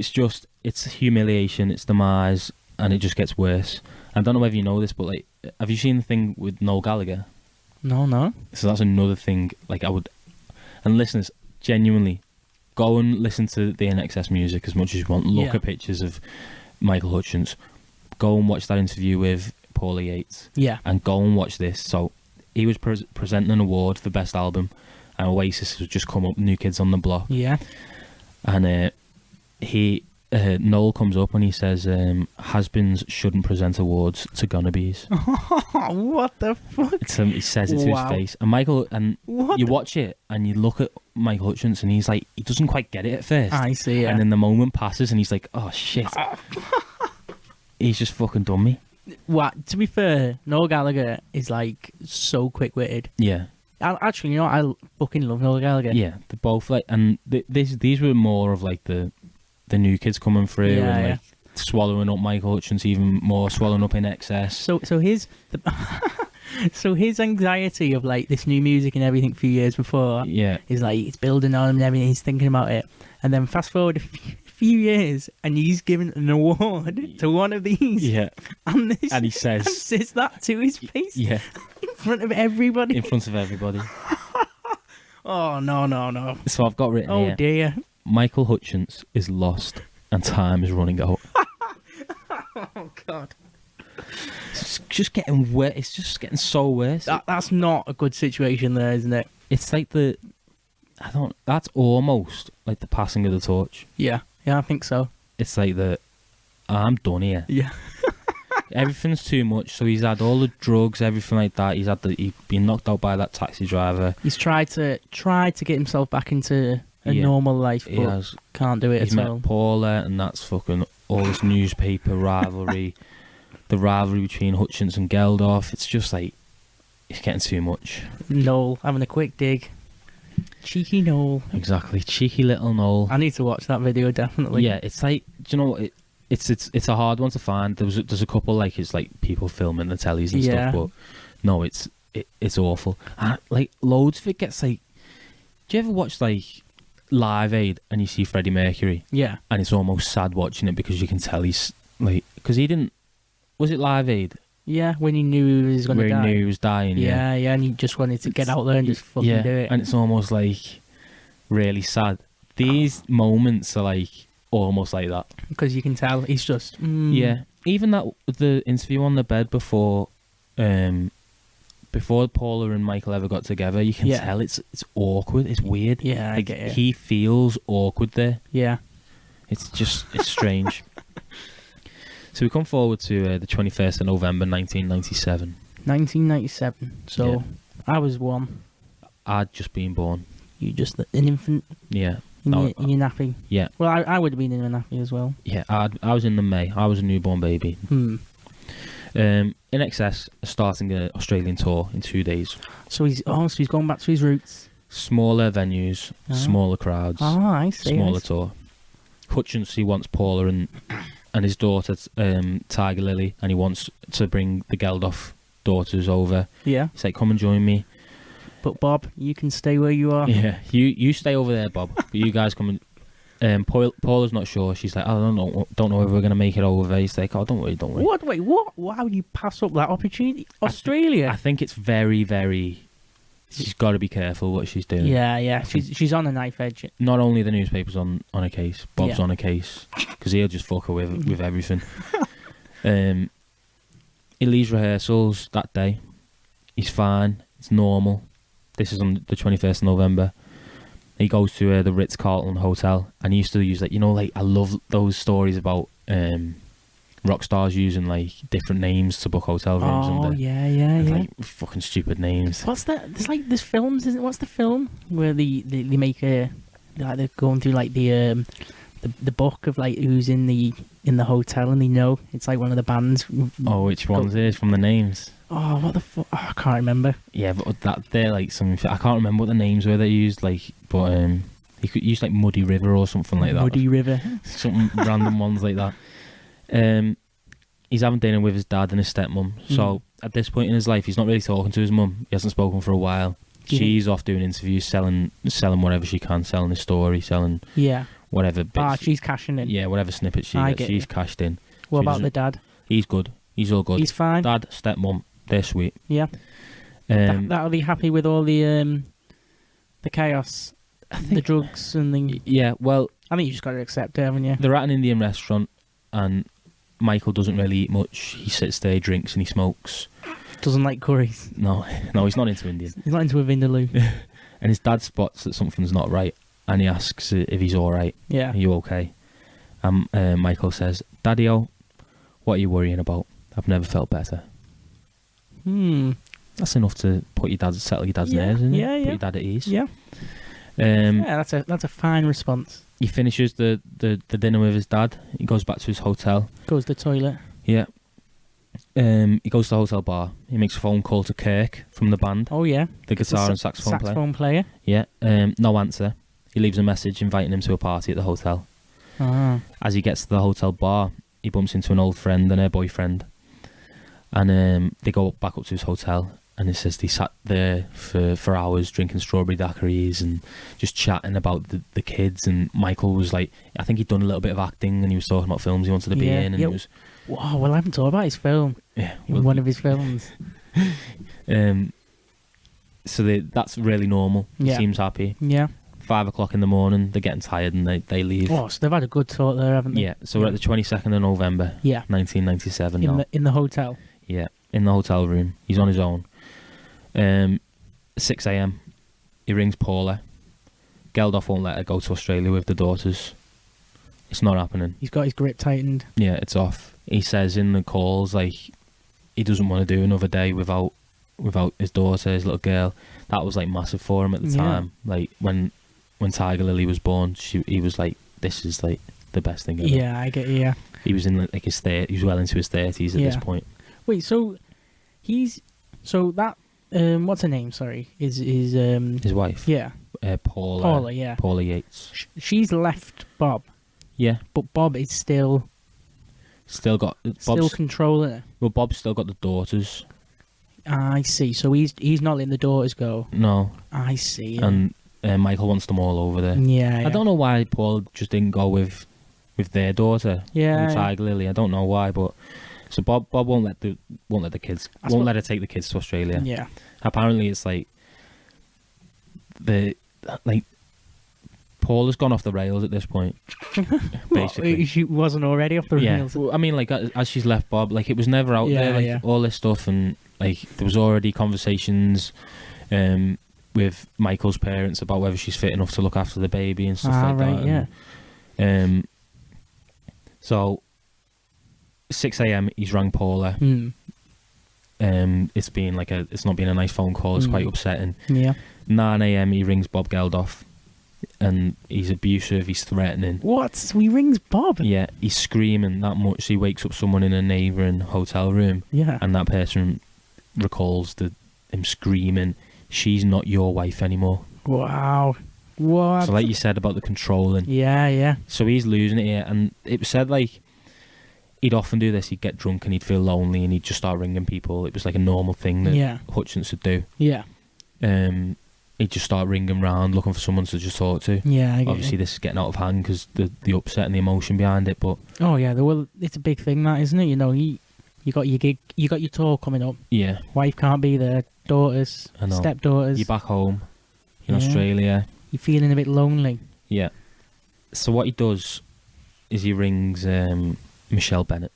it's humiliation, it's demise, and it just gets worse. I don't know whether you know this, but like, have you seen the thing with Noel Gallagher? No. So that's another thing. Like, I would, and listeners, genuinely, go and listen to the NXS music as much as you want. Look Yeah. at pictures of Michael Hutchence. Go and watch that interview with Paula Yates. Yeah. And go and watch this. So he was presenting an award for best album, and Oasis has just come up, New Kids on the Block. Yeah. And Noel comes up and he says, has-beens shouldn't present awards to gonnabes. What the fuck? He says it to his face. And you watch it and you look at Michael Hutchence and he's like, he doesn't quite get it at first. I see, yeah. And then the moment passes and he's like, oh shit. He's just fucking done me. What? To be fair, Noel Gallagher is like so quick-witted. Yeah. Actually, you know what? I fucking love Noel Gallagher. Yeah, they're both like, and these were more of like the new kids coming through and like swallowing up Michael Hutchence even more, swallowing up In Excess. So his anxiety of like this new music and everything a few years before, is like it's building on and everything. He's thinking about it, and then fast forward a few years, and he's given an award to one of these. Yeah, and he says that to his face. Yeah, in front of everybody. In front of everybody. Oh no! So I've got written here. Oh dear. Michael Hutchence is lost and time is running out. Oh God. It's just getting worse. It's just getting so worse. That's not a good situation there, isn't it? It's like that's almost like the passing of the torch. Yeah, I think so. It's like I'm done here. Yeah. Everything's too much. So he's had all the drugs, everything like that. He's been knocked out by that taxi driver. He's tried to get himself back into a normal life, but can't do it He's at met all. Paula, and that's fucking all this newspaper rivalry. The rivalry between Hutchence and Geldof. It's just like, it's getting too much. Noel having a quick dig. Cheeky Noel. Exactly. Cheeky little Noel. I need to watch that video, definitely. Yeah, it's like, do you know what? It's a hard one to find. There's a couple, like, it's like people filming the tellies and stuff, but no, it's awful. And like, loads of it gets like, do you ever watch like Live Aid and you see Freddie Mercury? Yeah. And it's almost sad watching it because you can tell he's like, because he didn't, was it Live Aid? Yeah, when he knew he was going to die. When he knew he was dying, yeah, and he just wanted to get out there and just fucking do it. And it's almost like really sad. These moments are like almost like that. Because you can tell he's just... Yeah. Even the interview on the bed before Paula and Michael ever got together, you can tell it's awkward, it's weird. Yeah, like, I get it. He feels awkward there. Yeah. It's strange. So we come forward to the 21st of November 1997. 1997. So I was 1. I'd just been born. You just an infant? Yeah. In your nappy? Yeah. Well, I would have been in a nappy as well. Yeah, I was in the May. I was a newborn baby. In Excess, starting an Australian tour in 2 days. So he's going back to his roots. Smaller venues, smaller crowds. Oh, I see. Smaller tour. Hutchence, he wants Paula and his daughter, Tiger Lily, and he wants to bring the Geldof daughters over. Yeah. He's like, come and join me. But Bob, you can stay where you are. Yeah, you stay over there, Bob. But you guys come and... Paula's not sure. She's like, I don't know if we're going to make it over. He's like, oh, don't worry. What? Wait, what? Why would you pass up that opportunity? Australia? I think it's very, very... She's got to be careful what she's doing. Yeah. She's on a knife edge. Not only the newspaper's on a case, Bob's on a case, because he'll just fuck her with everything. He leaves rehearsals that day. He's fine. It's normal. This is on the 21st of November. He goes to the Ritz-Carlton Hotel, and he used to use, like, you know, like, I love those stories about rock stars using, like, different names to book hotel rooms. Oh, yeah. Like, fucking stupid names. What's that? There's films, isn't it? What's the film where they make they're going through, like, the book of, like, who's in the hotel, and they know it's, like, one of the bands. Oh, which ones it is from the names? Oh, what the fuck? Oh, I can't remember. Yeah, but they're like some... I can't remember what the names were they used, like, but he could use like Muddy River or something like that. Muddy River. Something random ones like that. He's having dinner with his dad and his stepmom. So at this point in his life, he's not really talking to his mum. He hasn't spoken for a while. She's off doing interviews, selling whatever she can, selling his story, selling whatever bits. She's cashing in. Yeah, whatever snippets she gets, she's cashed in. What about the dad? He's good. He's all good. He's fine. Dad, stepmom, they're sweet. Yeah. That'll be happy with all the chaos, the drugs and the... Yeah, well... I mean, you just got to accept it, haven't you? They're at an Indian restaurant, and Michael doesn't really eat much. He sits there, drinks, and he smokes. Doesn't like curries. No, he's not into Indian. He's not into a vindaloo. And his dad spots that something's not right, and he asks if he's all right. Yeah. Are you okay? Michael says, Daddy-o, what are you worrying about? I've never felt better. That's enough to settle your dad's nerves, isn't it? Yeah, Put your dad at ease. Yeah. That's a fine response. He finishes the dinner with his dad. He goes back to his hotel. Goes to the toilet. Yeah. He goes to the hotel bar. He makes a phone call to Kirk from the band. Oh, yeah. The guitar and saxophone player. Yeah. No answer. He leaves a message inviting him to a party at the hotel. As he gets to the hotel bar, he bumps into an old friend and her boyfriend. And they go back up to his hotel. And it says they sat there for hours drinking strawberry daiquiris and just chatting about the kids. And Michael was like, I think he'd done a little bit of acting and he was talking about films he wanted to be in. And it was... Wow, well, I haven't talked about his film. Yeah. Well, one of his films. So that's really normal. He seems happy. Yeah. 5 o'clock in the morning, they're getting tired and they leave. Oh, so they've had a good talk there, haven't they? Yeah, so we're at the 22nd of November, 1997 now. In the hotel? Yeah, in the hotel room. He's on his own. 6 a.m, he rings Paula. Geldof won't let her go to Australia with the daughters. It's not happening. He's got his grip tightened. Yeah, it's off. He says in the calls, like, he doesn't want to do another day without his daughter, his little girl. That was, like, massive for him at the time. Like, when Tiger Lily was born, he was like, this is, like, the best thing ever. Yeah, I get you, yeah. He was in, like, he was well into his 30s at this point. Wait, so what's her name, sorry? Is his wife? Yeah. Paula. Paula, yeah. Paula Yates. She's left Bob. Yeah. But Bob is still controlling her. Well, Bob's still got the daughters. I see. So he's not letting the daughters go. No. I see. Yeah. And Michael wants them all over there. Yeah. I don't know why Paul just didn't go with their daughter. Yeah. With Tiger Lily. I don't know why, but so Bob won't let the kids let her take the kids to Australia. Yeah. Apparently, it's like Paul has gone off the rails at this point. Basically, she wasn't already off the rails. Well, I mean, like as she's left Bob, like it was never out there, like all this stuff, and like there was already conversations with Michael's parents about whether she's fit enough to look after the baby and stuff like that. Yeah. And, so 6 a.m. he's rang Paula. It's not been a nice phone call. It's quite upsetting. Yeah. 9 a.m. he rings Bob Geldof, and he's abusive. He's threatening. What? So he rings Bob? Yeah, he's screaming that much. He wakes up someone in a neighbouring hotel room. Yeah. And that person recalls him screaming, "She's not your wife anymore." Wow. What? So like you said about the controlling. Yeah. So he's losing it here, and it was said like he'd often do this. He'd get drunk and he'd feel lonely and he'd just start ringing people. It was like a normal thing that Hutchence would do. Yeah. He'd just start ringing round looking for someone to just talk to. Yeah, obviously this is getting out of hand because the upset and the emotion behind it. But it's a big thing, that, isn't it? You know, you got your gig, you got your tour coming up. Yeah. Wife can't be there. Daughters, stepdaughters. You're back home in Australia. You're feeling a bit lonely. Yeah. So what he does is he rings Michelle Bennett.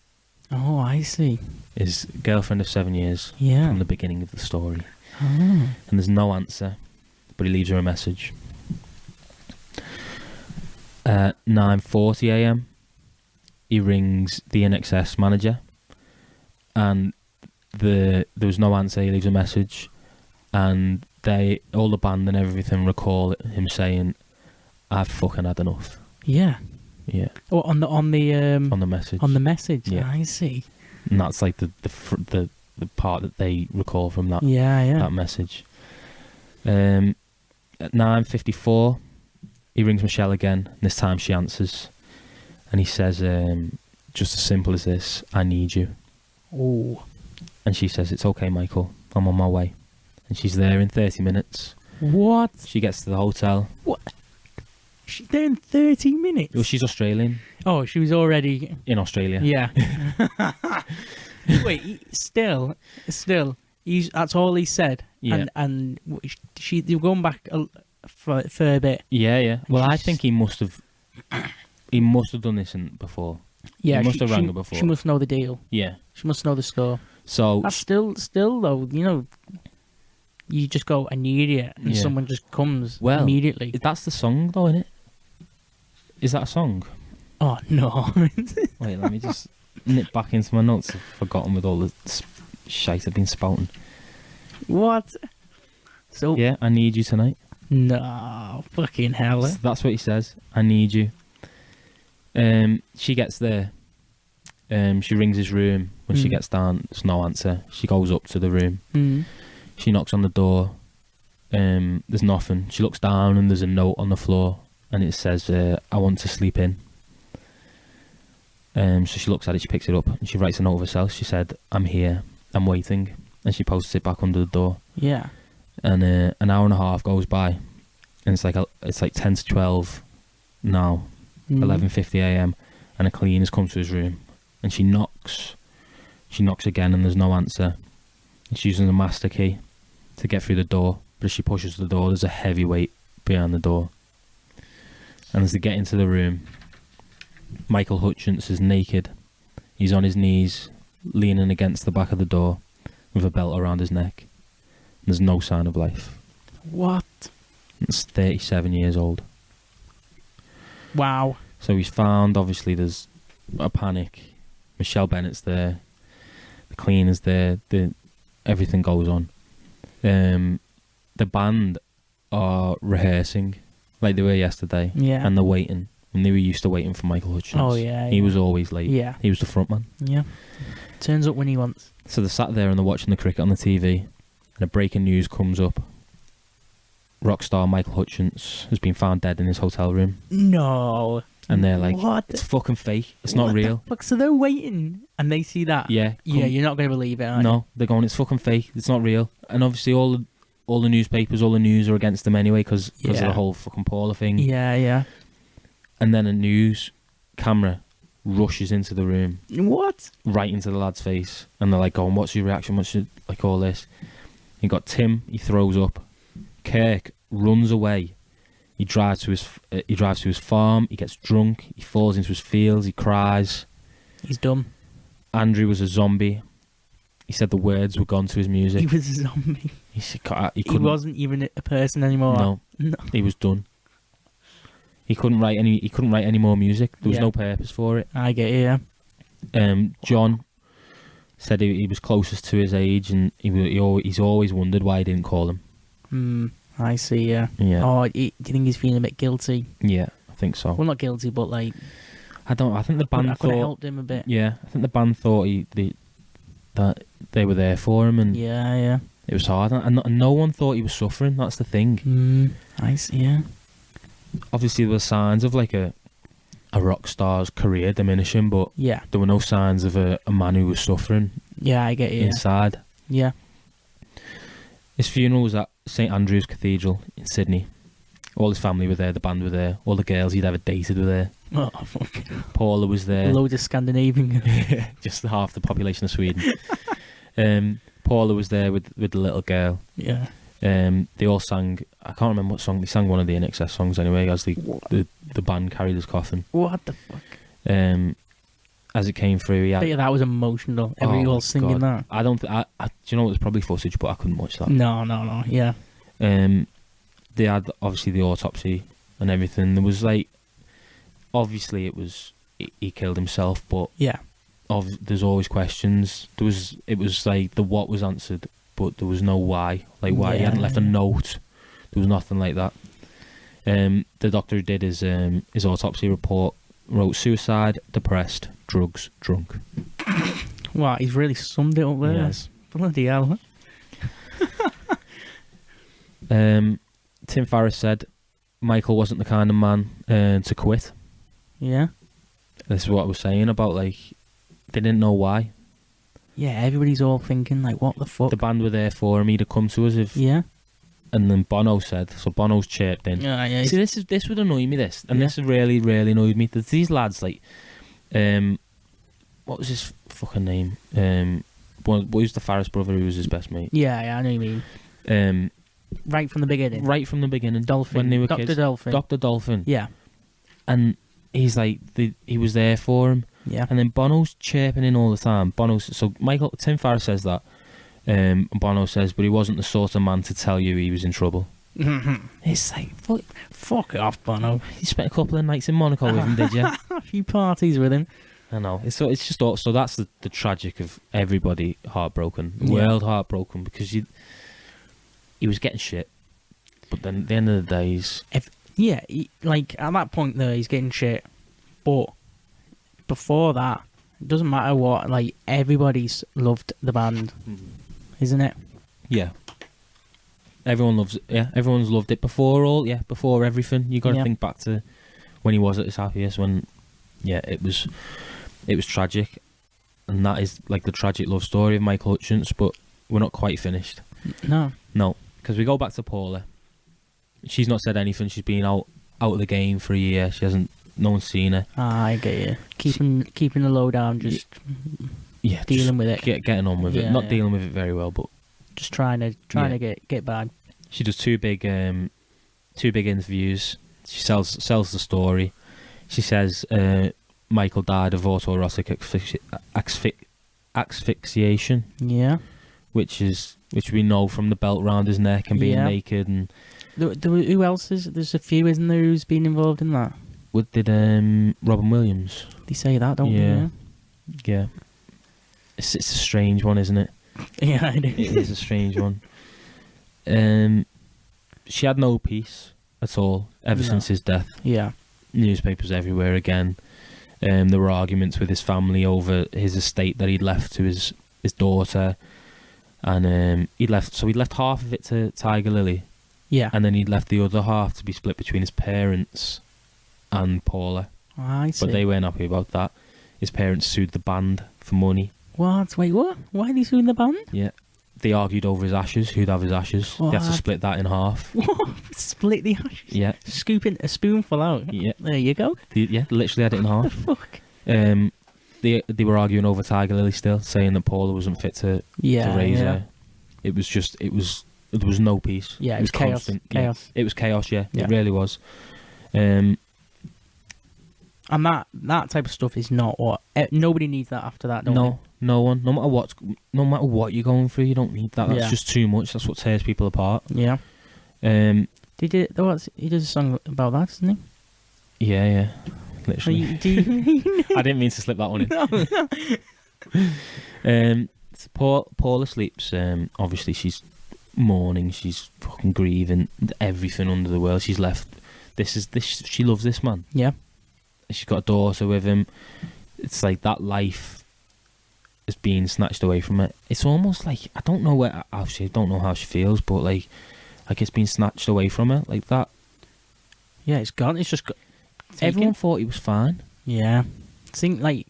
Oh, I see. His girlfriend of 7 years. Yeah. From the beginning of the story. Oh. And there's no answer, but he leaves her a message. 9:40 a.m. he rings the NXS manager, and there was no answer. He leaves a message, and all the band and everything recall him saying, "I've fucking had enough." Yeah. Yeah. Oh, on the message. On the message. Yeah. I see. And that's like the part that they recall from that. Yeah. That message. At 9:54, he rings Michelle again. And this time she answers, and he says, "Just as simple as this. I need you." Oh. And she says, "It's okay, Michael. I'm on my way." And she's there in 30 minutes. What? She gets to the hotel. What? She's there in 30 minutes? Well, she's Australian. Oh, she was already... In Australia. Yeah. Wait, still, that's all he said. Yeah. were going back for a bit. Yeah. Well, I think he must have done this before. Yeah, he must have rang her before. She must know the deal. Yeah. She must know the score. So that's still though, you know, you just go, I need it, and someone just comes immediately. That's the song though, isn't it? Is that a song? Oh no. Wait, let me just nip back into my notes. I've forgotten with all the shite I've been spouting. What? So yeah, I need you tonight. No, fucking hell. So that's what he says. I need you. She gets there. She rings his room. When she gets down, there's no answer. She goes up to the room. She knocks on the door. There's nothing. She looks down and there's a note on the floor, and it says, "I want to sleep in." So she looks at it. She picks it up and she writes a note of herself. She said, "I'm here. I'm waiting," and she posts it back under the door. Yeah. And an hour and a half goes by, and it's like 10 to 12 now, 11:50 a.m. and a cleaner's come to his room, and she knocks again, and there's no answer. And she's using a master key to get through the door, but as she pushes the door, there's a heavy weight behind the door. And as they get into the room, Michael Hutchence is naked. He's on his knees, leaning against the back of the door, with a belt around his neck. There's no sign of life. What? It's 37 years old. Wow. So he's found. Obviously, there's a panic. Michelle Bennett's there. The cleaner's there. Everything goes on. The band are rehearsing like they were yesterday. Yeah. And they're waiting. And they were used to waiting for Michael Hutchence. Oh, yeah. He was always late. Yeah. He was the front man. Yeah. Turns up when he wants. So they're sat there and they're watching the cricket on the TV. And a breaking news comes up. Rock star Michael Hutchence has been found dead in his hotel room. No. And they're like, what? It's fucking fake. It's not real. Fuck? So they're waiting and they see that? Yeah. Yeah, you're not going to believe it, are No, you? they're going, it's fucking fake. It's not real. And obviously all the newspapers, all the news are against them anyway because of the whole fucking Paula thing. Yeah, yeah. And then a news camera rushes into the room. What? Right into the lad's face. And they're like going, what's your reaction? What's your, like all this? You got Tim, he throws up. Kirk runs away. He drives to his farm. He gets drunk. He falls into his fields. He cries. He's done. Andrew was a zombie. He said the words were gone to his music. He was a zombie. He wasn't even a person anymore. No, he was done. He couldn't write any more music. There was no purpose for it. I get it. Yeah. John said he was closest to his age, and he's always wondered why he didn't call him. I see. Yeah. Yeah. Oh, do you think he's feeling a bit guilty? Yeah, I think so. Well, not guilty, but like. I think the band I could have helped him a bit. Yeah, I think the band thought that they were there for him, and yeah, it was hard, and no one thought he was suffering. That's the thing. I see. Yeah. Obviously, there were signs of like a rock star's career diminishing, but there were no signs of a man who was suffering. Yeah, I get you. Inside. Yeah. His funeral was at St Andrew's Cathedral in Sydney. All his family were there, the band were there, all the girls he'd ever dated were there. Oh, fuck. Paula was there. Loads of Scandinavian. Just half the population of Sweden. Paula was there with the little girl. Yeah. They all sang, I can't remember what song, they sang one of the NXS songs anyway, as the band carried his coffin. What the fuck? As it came through, Yeah, that was emotional. Everyone all singing that. I don't, do you know, it was probably footage, but I couldn't watch that. No, yeah. They had, obviously, the autopsy and everything. There was, like, obviously he killed himself, but yeah, there's always questions. It was like the what was answered, but there was no why. Like why he hadn't left a note. There was nothing like that. The doctor who did his autopsy report wrote suicide, depressed, drugs, drunk. Wow, he's really summed it up there. Yes. Bloody hell. Tim Farriss said Michael wasn't the kind of man to quit. Yeah. This is what I was saying about, like, they didn't know why. Yeah, everybody's all thinking, like, what the fuck? The band were there for him. He'd have come to us if... Yeah. And then Bono said, so Bono's chirped in. Yeah. See, this would annoy me, this. And this really, really annoyed me. There's these lads, like... what was his fucking name? Who's the Farriss brother who was his best mate? Yeah, I know what you mean. Right from the beginning. Right from the beginning. Dolphin. When they were Dr. kids. Dolphin. Dr. Dolphin. Yeah. And he's like, he was there for him. Yeah. And then Bono's chirping in all the time. So Tim Farriss says that. And Bono says, but he wasn't the sort of man to tell you he was in trouble. It's like, fuck off, Bono. You spent a couple of nights in Monaco with him, did you? A few parties with him. I know. It's just so that's the tragic of everybody heartbroken, the world heartbroken, because he was getting shit, but then at the end of the day, like at that point though, he's getting shit, but before that, it doesn't matter what. Like everybody's loved the band, isn't it? Yeah. Everyone loves it. Yeah, everyone's loved it before before everything. You got to think back to when he was at his happiest. When, it was tragic, and that is like the tragic love story of Michael Hutchence. But we're not quite finished. No, because we go back to Paula. She's not said anything. She's been out of the game for a year. She hasn't. No one's seen her. I get you. Keeping the low down, just dealing with it, getting on with it. Not dealing with it very well, but. Just trying to get by. She does two big interviews. She sells the story. She says Michael died of autoerotic asphyxiation. Yeah, which we know from the belt round his neck and being naked and. Who else is? There's a few, isn't there, who's been involved in that? Did Robin Williams? They say that, don't they? Yeah. It's a strange one, isn't it? Yeah, it is a strange one. She had no peace at all ever since his death. Yeah. Newspapers everywhere again. There were arguments with his family over his estate that he'd left to his daughter, and he'd left half of it to Tiger Lily. Yeah. And then he'd left the other half to be split between his parents and Paula. Oh, I see. But they weren't happy about that. His parents sued the band for money. What? Wait, what? Why are they suing the band? Yeah. They argued over his ashes, who'd have his ashes. What? They had to split that in half. What? Split the ashes? Yeah. Scooping a spoonful out? Yeah. There you go. Literally had it in half. Fuck. They were arguing over Tiger Lily still, saying that Paula wasn't fit to raise her. It was there was no peace. Yeah, it was chaos. Constant. Chaos. Yeah. It was chaos, yeah. Yeah. It really was. And that type of stuff is not what nobody needs that after that. No one. No matter what you're going through, you don't need that. That's just too much. That's what tears people apart. Yeah. He did a song about that, doesn't he? Yeah. Literally. I didn't mean to slip that one in. Paula sleeps. Obviously, she's mourning. She's fucking grieving. Everything under the world. She's left. She loves this man. Yeah. She's got a daughter with him. It's like that life is being snatched away from her. It's almost like I don't know how she feels, but like it's been snatched away from her like that. Yeah, it's gone. It's just. Everyone thought he was fine. Yeah. And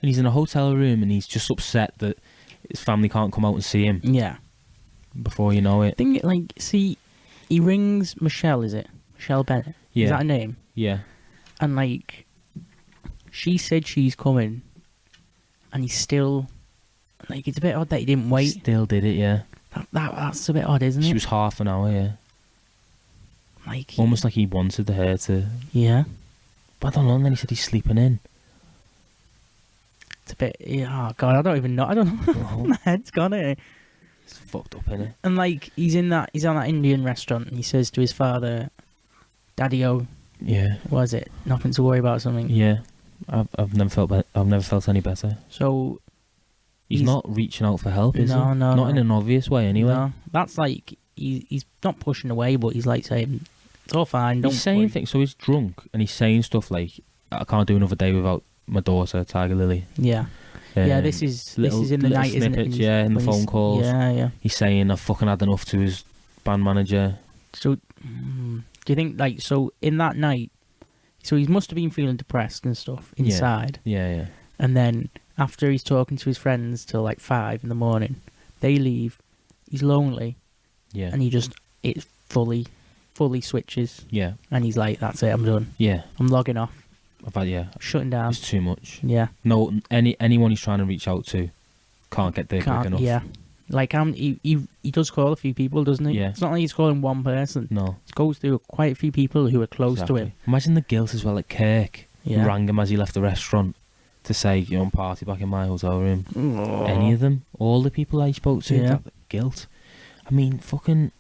he's in a hotel room and he's just upset that his family can't come out and see him. Yeah. Before you know it. He rings Michelle, is it? Michelle Bennett? Yeah. Is that her name? Yeah. And she said she's coming, and he's still, it's a bit odd that he didn't wait. Still did it, yeah. That's a bit odd, isn't it? She was half an hour, yeah. Almost like he wanted her to. Yeah. But I don't know, and then he said he's sleeping in. It's a bit, oh God, I don't even know. I don't know. My head's gone, It's fucked up, innit? And he's on that Indian restaurant, and he says to his father, Daddy-o. Yeah. What is it? Nothing to worry about, something. Yeah. I've never felt any better. So he's not reaching out for help, is he? No. Not in an obvious way, anyway. No. That's he's not pushing away, but he's saying it's all fine. Don't he's saying worry. things. So he's drunk, and he's saying stuff like, "I can't do another day without my daughter, Tiger Lily." Yeah. This is in the night, isn't it? Yeah, in the phone calls. Yeah. He's saying, "I've fucking had enough" to his band manager. So, do you think so in that night? So he must have been feeling depressed and stuff inside. Yeah. And then after he's talking to his friends till 5 in the morning, they leave. He's lonely. Yeah. And it fully switches. Yeah. And he's like, "That's it. I'm done. Yeah. I'm logging off. Shutting down. It's too much. Yeah. No, anyone he's trying to reach out to can't get there quick enough. Yeah. He does call a few people, doesn't he? Yeah. It's not like he's calling one person. No. He goes through quite a few people who are close to him. Imagine the guilt as well. Kirk rang him as he left the restaurant to say, party back in my hotel room. Oh. Any of them. All the people I spoke to. Yeah. That guilt. I mean, fucking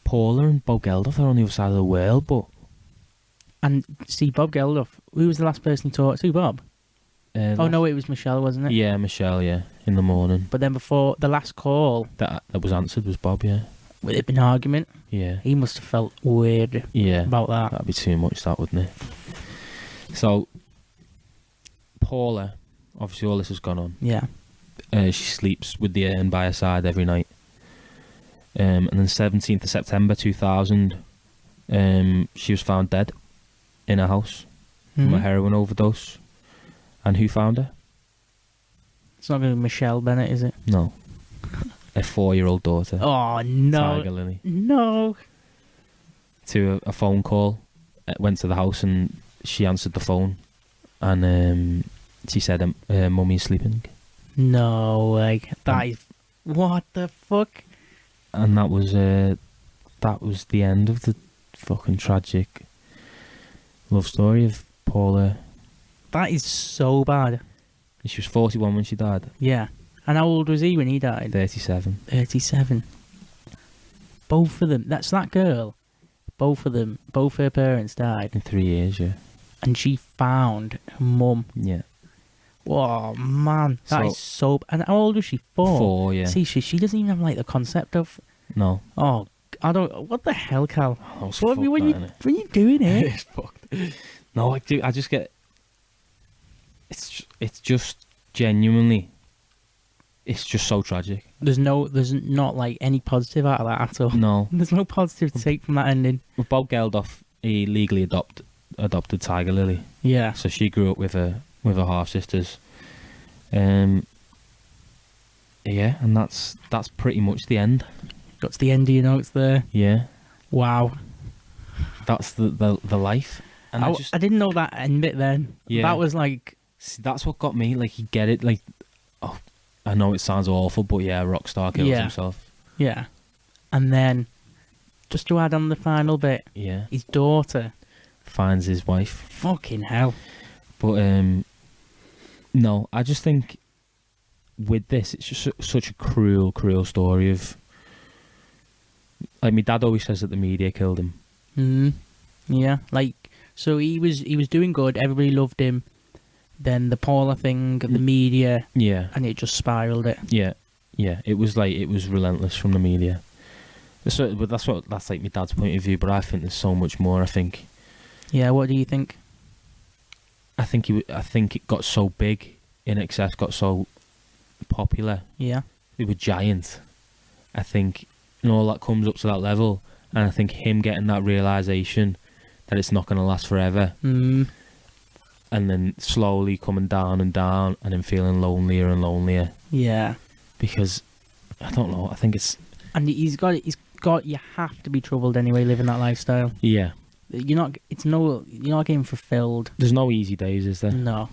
Paula and Bob Geldof are on the other side of the world, but... And see, Bob Geldof, who was the last person he talked to? Bob? No, it was Michelle, wasn't it? Yeah, Michelle, yeah, in the morning. But then before the last call... That was answered was Bob, yeah. Would it have been an argument? Yeah. He must have felt weird about that. That'd be too much, that, wouldn't it? So, Paula, obviously all this has gone on. Yeah. She sleeps with the urn by her side every night. And then 17th of September 2000, she was found dead in her house from a heroin overdose. And who found her? It's not going to be Michelle Bennett, is it? No. Her 4-year-old daughter. Oh, no. Tiger Lily. No. To a phone call. Went to the house and she answered the phone. And she said, Mummy's sleeping. No way. That is... What the fuck? And that was the end of the fucking tragic love story of Paula. That is so bad. She was 41 when she died. Yeah. And how old was he when he died? 37. 37. Both of them. That's that girl. Both of them. Both her parents died. In 3 years, yeah. And she found her mum. Yeah. Oh, man. That is so... And how old was she? 4? 4, yeah. See, she doesn't even have, like, the concept of... No. Oh, I don't... What the hell, Cal? What are you doing here? It's fucked. No, I just get... It's just genuinely... It's just so tragic. There's not, like, any positive out of that at all. No. There's no positive to take from that ending. With Bob Geldof, he legally adopted Tiger Lily. Yeah. So she grew up with her half-sisters. Yeah, and that's pretty much the end. Got to the end of your notes there. Yeah. Wow. That's the life. And I didn't know that end bit then. Yeah. That was like... See, that's what got me. Like, you get it. Like, oh, I know it sounds awful, but yeah, rock star kills himself. Yeah. And then, just to add on the final bit, his daughter finds his wife. Fucking hell. But, no, I just think with this, it's just such a cruel story of... Like, my dad always says that the media killed him. Yeah, like, so he was doing good, everybody loved him. Then the Paula thing, the media, and it just spiraled it. Yeah, it was relentless from the media. So, but that's like my dad's point of view. But I think there's so much more. I think. Yeah, what do you think? I think it got so big, INXS got so popular. Yeah, they were giant. I think, all that comes up to that level, and I think him getting that realization that it's not going to last forever. And then slowly coming down and down, and then feeling lonelier and lonelier. Yeah. Because, I don't know, I think it's... And you have to be troubled anyway, living that lifestyle. Yeah. You're not getting fulfilled. There's no easy days, is there? No.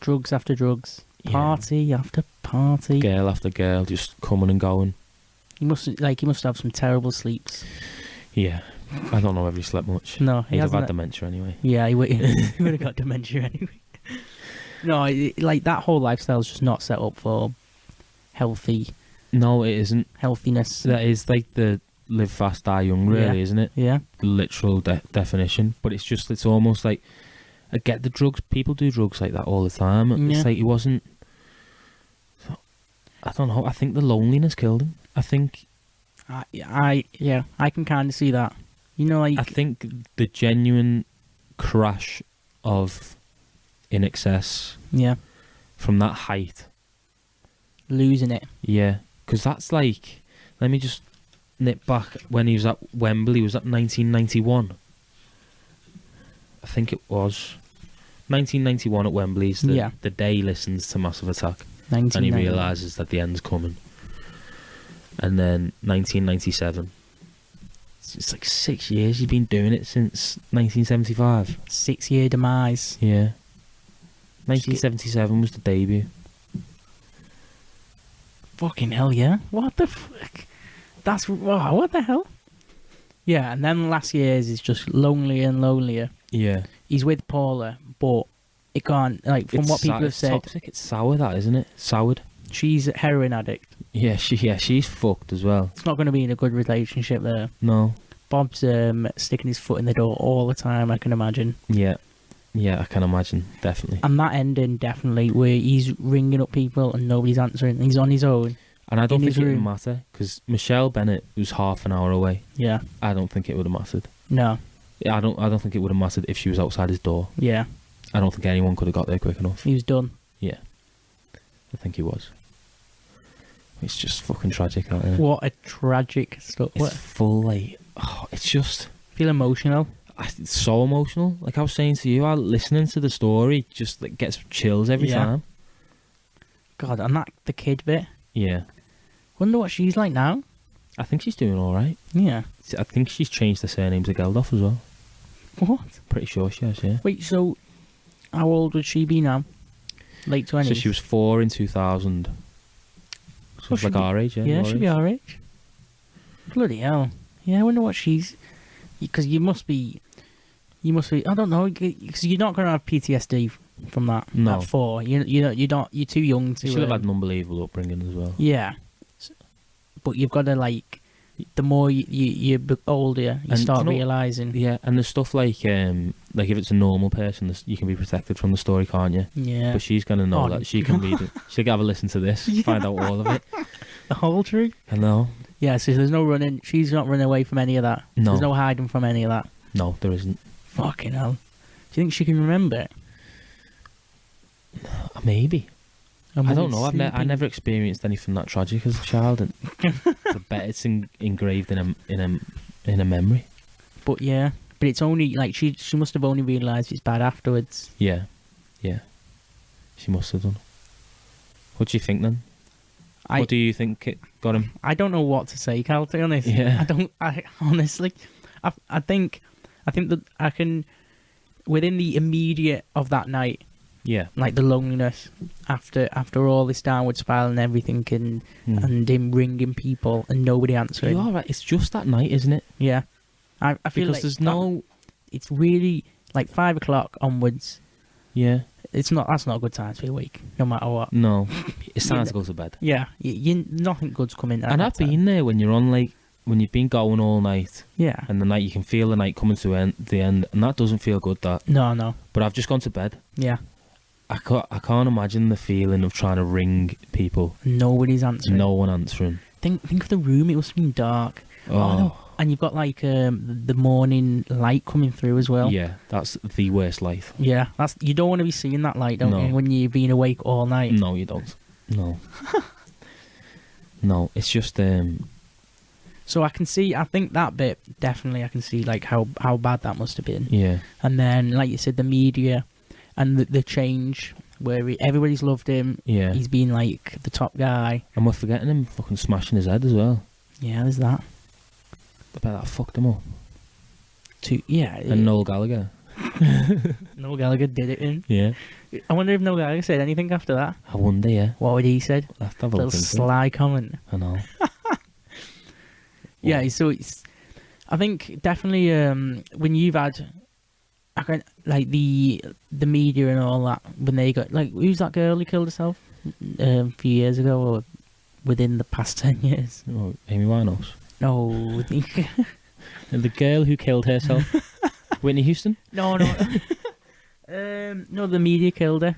Drugs after drugs. Party after party. Girl after girl, just coming and going. He must have some terrible sleeps. Yeah. I don't know if he slept much. No, he'd have had dementia anyway. Yeah, he would have got dementia anyway. No, like that whole lifestyle is just not set up for healthy. No, it isn't. Healthiness. That is like the live fast, die young, really, isn't it? Yeah. The literal definition. But it's almost like, I get the drugs. People do drugs like that all the time. Yeah. It's like he wasn't. I don't know. I think the loneliness killed him. I think. I can kind of see that. Like, I think the genuine crash of INXS. Yeah. From that height. Losing it. Yeah. Because that's like, let me just nip back when he was at Wembley. Was that 1991? I think it was. 1991 at Wembley's the day he listens to Massive Attack. And he realises that the end's coming. And then 1997. It's like 6 years. You've been doing it since 1975. 6 year demise. Yeah. 1977 was the debut. Fucking hell, yeah. What the fuck? What the hell? Yeah, and then last year's is just lonelier and lonelier. Yeah. He's with Paula, but it can't, like, from what people have said. It's toxic. It's sour, that, isn't it? Soured. She's a heroin addict. Yeah, she's fucked as well. It's not going to be in a good relationship there. No. Bob's sticking his foot in the door all the time, I can imagine. Yeah, I can imagine, definitely. And that ending, definitely, where he's ringing up people and nobody's answering. He's on his own. And I don't think it would matter, because Michelle Bennett was half an hour away. Yeah. I don't think it would have mattered. No. I don't think it would have mattered if she was outside his door. Yeah. I don't think anyone could have got there quick enough. He was done. Yeah. I think he was. It's just fucking tragic, isn't it? What a tragic stuff. It's full, like... Oh, it's just... Feel emotional. It's so emotional. Like I was saying to you, listening to the story just like gets chills every time. God, and the kid bit. Yeah. Wonder what she's like now. I think she's doing all right. Yeah. I think she's changed the surname to Geldof as well. What? Pretty sure she has, yeah. Wait, so how old would she be now? Late 20s? So she was 4 in 2000. So it's like our age, yeah? Yeah, she'd be our age. Bloody hell. Yeah, I wonder what she's... Because you must be... I don't know, because you're not going to have PTSD from that. No. At 4. You're too young to... You should have had an unbelievable upbringing as well. Yeah. But you've got to, like... The more you're older, you start realising... Yeah, and there's stuff like if it's a normal person, you can be protected from the story, can't you? Yeah. But she's going to know that she can read it. She'll have a listen to this, find out all of it. The whole truth? I know. Yeah, so there's no running. She's not running away from any of that. No. There's no hiding from any of that. No, there isn't. Fucking hell. Do you think she can remember it? Maybe. I don't know. I never experienced anything that tragic as a child, and I bet it's engraved in a memory. But yeah, but it's only like she must have only realised it's bad afterwards. Yeah, she must have done. What do you think then? What do you think it got him? I don't know what to say, Cal, to be honest. Yeah. I honestly, I think that I can, within the immediate of that night. Yeah. Like the loneliness after all this downward spiral and everything, and him ringing people and nobody answering. You're right. It's just that night, isn't it? Yeah. I feel because like there's no... It's really like 5 o'clock onwards. Yeah. That's not a good time to be awake, no matter what. No. It's time to go to bed. Yeah. Nothing good's coming out. And I've been there when you're on, like, when you've been going all night. Yeah. And the night, you can feel the night coming to the end, and that doesn't feel good, that. No. But I've just gone to bed. Yeah. I can't imagine the feeling of trying to ring people. Nobody's answering. No one answering. Think of the room. It must have been dark. Oh no. And you've got like the morning light coming through as well. Yeah, that's the worst life. Yeah, you don't want to be seeing that light, don't you? When you've been awake all night. No, you don't. No. No, it's just. So I think that bit definitely. I can see like how bad that must have been. Yeah. And then, like you said, the media. And the change where everybody's loved him. Yeah. He's been like the top guy. And we're forgetting him fucking smashing his head as well. Yeah, there's that. I bet that fucked him up. And Noel Gallagher. Noel Gallagher did it in. Yeah. I wonder if Noel Gallagher said anything after that. I wonder, yeah. What would he said? I'll have to have a little sly comment. I know. Yeah, so I think definitely when you've had... like the media and all that, when they got like, who's that girl who killed herself a few years ago or within the past 10 years? Oh, Amy Winehouse. No. The girl who killed herself. Whitney Houston. No. No, the media killed her.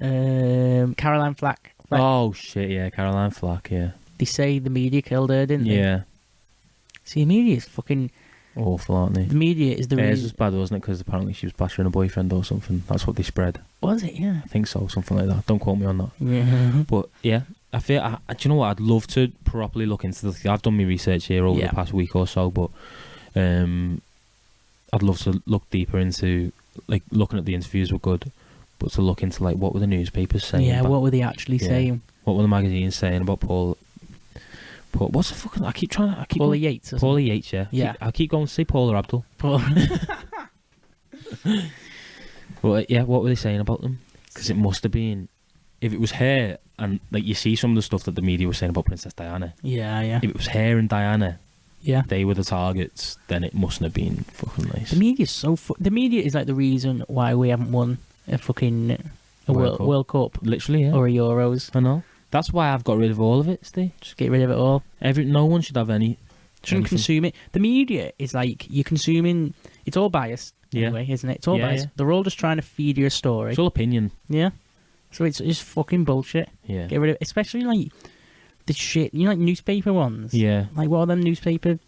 Caroline Flack. Oh shit, yeah, Caroline Flack. Yeah. They say the media killed her, didn't they? Yeah. See, the media is fucking awful, aren't they? The media is the reason. Hers was bad, wasn't it? Because apparently she was battering a boyfriend or something. That's what they spread. Was it? Yeah. I think so, something like that. Don't quote me on that. Yeah. But yeah, I feel. Do you know what? I'd love to properly look into this. I've done my research here over the past week or so, but I'd love to look deeper into, like, looking at the interviews were good, but to look into like what were the newspapers saying? Yeah, what were they actually saying? What were the magazines saying about Paul? What's the fucking... I keep Paula Yates. Paula Yates, yeah. I'll keep going to say Paula Abdul. But yeah, what were they saying about them? Because it must have been... If it was her, and like you see some of the stuff that the media was saying about Princess Diana. Yeah. If it was her and Diana, they were the targets, then it mustn't have been fucking nice. The media's the media is like the reason why we haven't won a fucking World Cup. Literally, yeah. Or a Euros. I know. That's why I've got rid of all of it, Steve. Just get rid of it all. No one should have any. Shouldn't consume it. The media is like, you're consuming... It's all biased, anyway, isn't it? It's all biased. Yeah. They're all just trying to feed you a story. It's all opinion. Yeah. So it's just fucking bullshit. Yeah. Get rid of it. Especially, like, the shit... You know, like, newspaper ones? Yeah. Like, what are them newspaper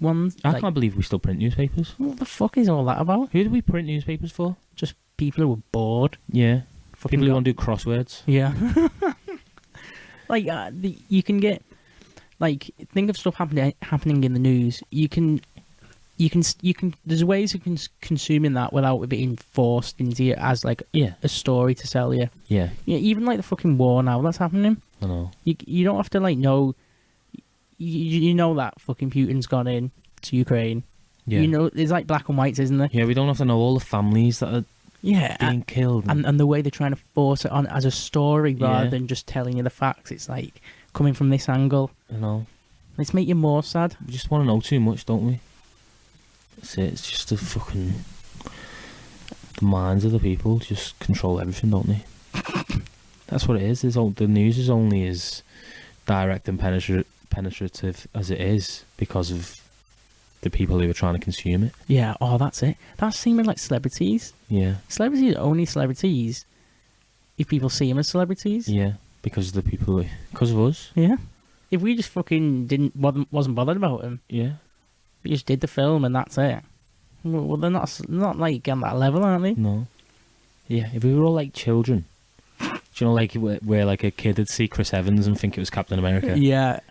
ones? I can't believe we still print newspapers. What the fuck is all that about? Who do we print newspapers for? Just people who are bored. Yeah. People who want to do crosswords. Yeah. Like, you can get... Like, think of stuff happening in the news. You can. There's ways of consuming that without it being forced into you as like a story to sell you. Yeah. Yeah. Even like the fucking war now that's happening. I know. You don't have to like know. You know that fucking Putin's gone in to Ukraine. Yeah. You know, there's like black and whites, isn't there? Yeah. We don't have to know all the families that are being killed and the way they're trying to force it on as a story rather than just telling you the facts. It's like coming from this angle. I know. Let's make you more sad. We just want to know too much, don't we? That's it. It's just the minds of the people just control everything, don't they? That's what it is. The news is only as direct and penetrative as it is because of the people who are trying to consume it. Yeah. Oh, that's it. That's the same with like celebrities. Yeah. Celebrities are only celebrities if people see them as celebrities. Yeah. Because of us. Yeah. If we just fucking wasn't bothered about them. Yeah. We just did the film and that's it. Well, they're not like on that level, aren't they? No. Yeah. If we were all like children, do you know, like where like a kid would see Chris Evans and think it was Captain America. Yeah.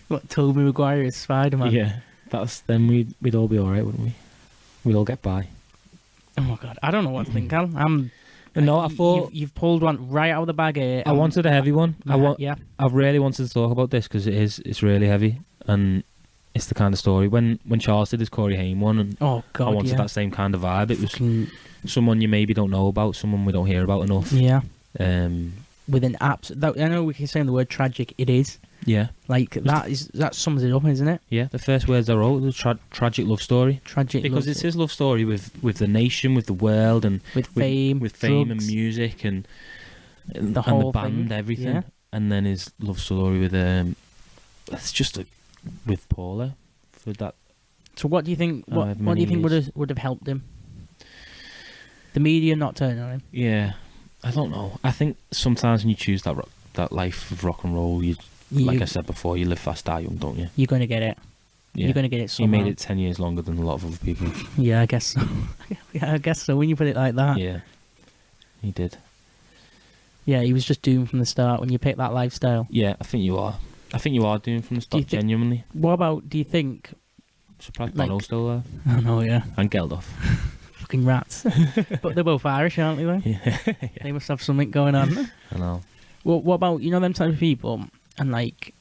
What, Tobey Maguire is Spider-Man? Yeah. Then we'd all be all right, wouldn't we? We'd all get by. Oh my god, I don't know what to think, Cal. No, I thought you've pulled one right out of the bag here. I wanted a heavy one. Yeah. I really wanted to talk about this because it's really heavy and it's the kind of story. When Charles did his Corey Haim one, and I wanted that same kind of vibe. It was someone you maybe don't know about, someone we don't hear about enough. Yeah. With an I know we can say the word tragic. It is. Yeah. Like that sums it up, isn't it? Yeah. The first words I wrote was tragic love story. Because it's his love story with the nation, with the world, and with fame and music and the whole band, everything. Yeah. And then his love story with it's just with Paula for that. So what do you think? What do you think would have helped him? The media not turning on him. Yeah, I don't know. I think sometimes when you choose that life of rock and roll, like I said before, you live fast, die young, don't you? You're going to get it. Yeah. You're going to get it somehow. He made it 10 years longer than a lot of other people. Yeah, I guess so. Yeah, I guess so, when you put it like that. Yeah, he did. Yeah, he was just doomed from the start when you pick that lifestyle. Yeah, I think you are. I think you are doomed from the start, genuinely. What about, do you think... I'm surprised Bono's still there. I know, yeah. And Geldof. Fucking rats. But they're both Irish, aren't they, though? Yeah. They must have something going on. I know. Well, what about, them type of people, and like,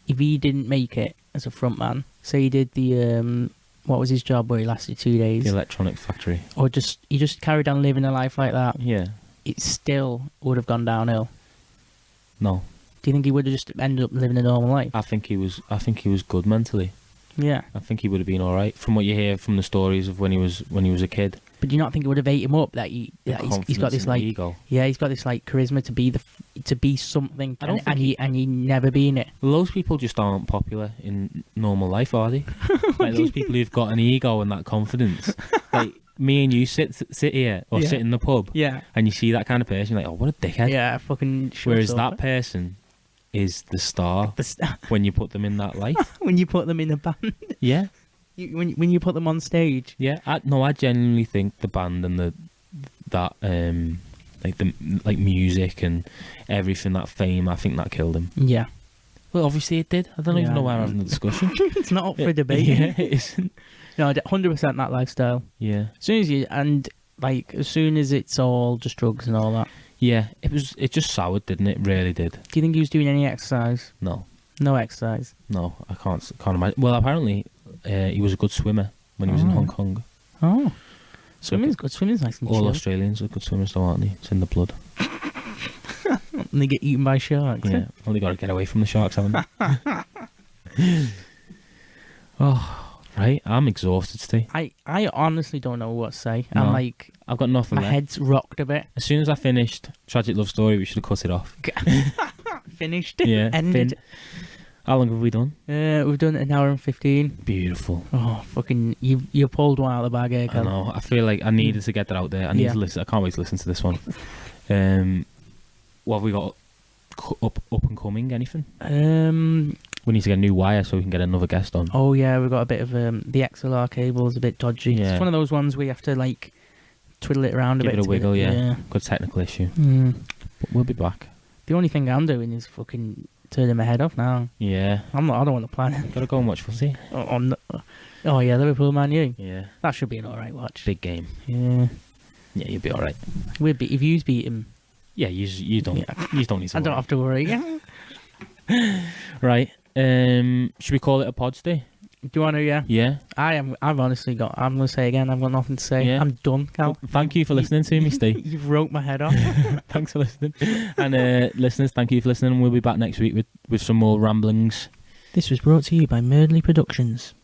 if he didn't make it as a frontman, say he did the, what was his job where he lasted 2 days? The electronic factory. Or he just carried on living a life like that. Yeah. It still would have gone downhill. No. Do you think he would have just ended up living a normal life? I think he was good mentally. Yeah. I think he would have been all right from what you hear from the stories of when he was a kid. But do you not think it would have ate him up that he's got this like ego? Yeah, he's got this like charisma to be something, and he never been it. Well, those people just aren't popular in normal life, are they? Like those people who've got an ego and that confidence. Like me and you sit here or sit in the pub, and you see that kind of person, you're like, oh, what a dickhead. Yeah, fucking. Whereas that person is the star when you put them in that life. When you put them in a band. Yeah. When you put them on stage. Yeah. I genuinely think the band and like music and everything, that fame, I think that killed him. Yeah. Well, obviously it did. I don't even know why we're having the discussion. It's not up for debate. Yeah, it isn't. No, 100% that lifestyle. Yeah. As soon as it's all just drugs and all that. Yeah, it just soured, didn't it? It really did. Do you think he was doing any exercise? No. No exercise? No, I can't imagine. Well, apparently he was a good swimmer when he was in Hong Kong. Oh. Swimming's good. Swimming's nice and all chill. Australians are good swimmers though, aren't they? It's in the blood. And they get eaten by sharks. Yeah, only got to get away from the sharks, haven't they? Oh, Right? I'm exhausted, Steve. I honestly don't know what to say. No, I'm like, I've got nothing my left. head's rocked a bit. As soon as I finished Tragic Love Story, we should have cut it off. Finished. Yeah. Ended. How long have we done? We've done an hour and 15. Beautiful. Oh, fucking, you pulled one out of the bag here, I know. I feel like I needed to get that out there. I need to listen. I can't wait to listen to this one. What have we got up and coming? Anything? We need to get a new wire so we can get another guest on. Oh yeah, we've got a bit of the XLR cable is a bit dodgy. Yeah. It's one of those ones where you have to like twiddle it around a bit. Give it a wiggle, yeah. Good technical issue. But we'll be back. The only thing I'm doing is fucking turning my head off now. Yeah. I don't want to plan it. Gotta go and watch footy. Oh yeah, Liverpool Man U. Yeah. That should be an alright watch. Big game. Yeah. Yeah, you'll be alright. If you beat him. Yeah, you don't need to worry. I don't have to worry. Right. Should we call it a pod, Steve? Do you want to? Yeah. Yeah. I'm honestly got. I'm gonna say again. I've got nothing to say. Yeah. I'm done, Cal. Well, thank you for listening to me, Steve. You've wrote my head off. Thanks for listening. And listeners, thank you for listening. We'll be back next week with some more ramblings. This was brought to you by Merdley Productions.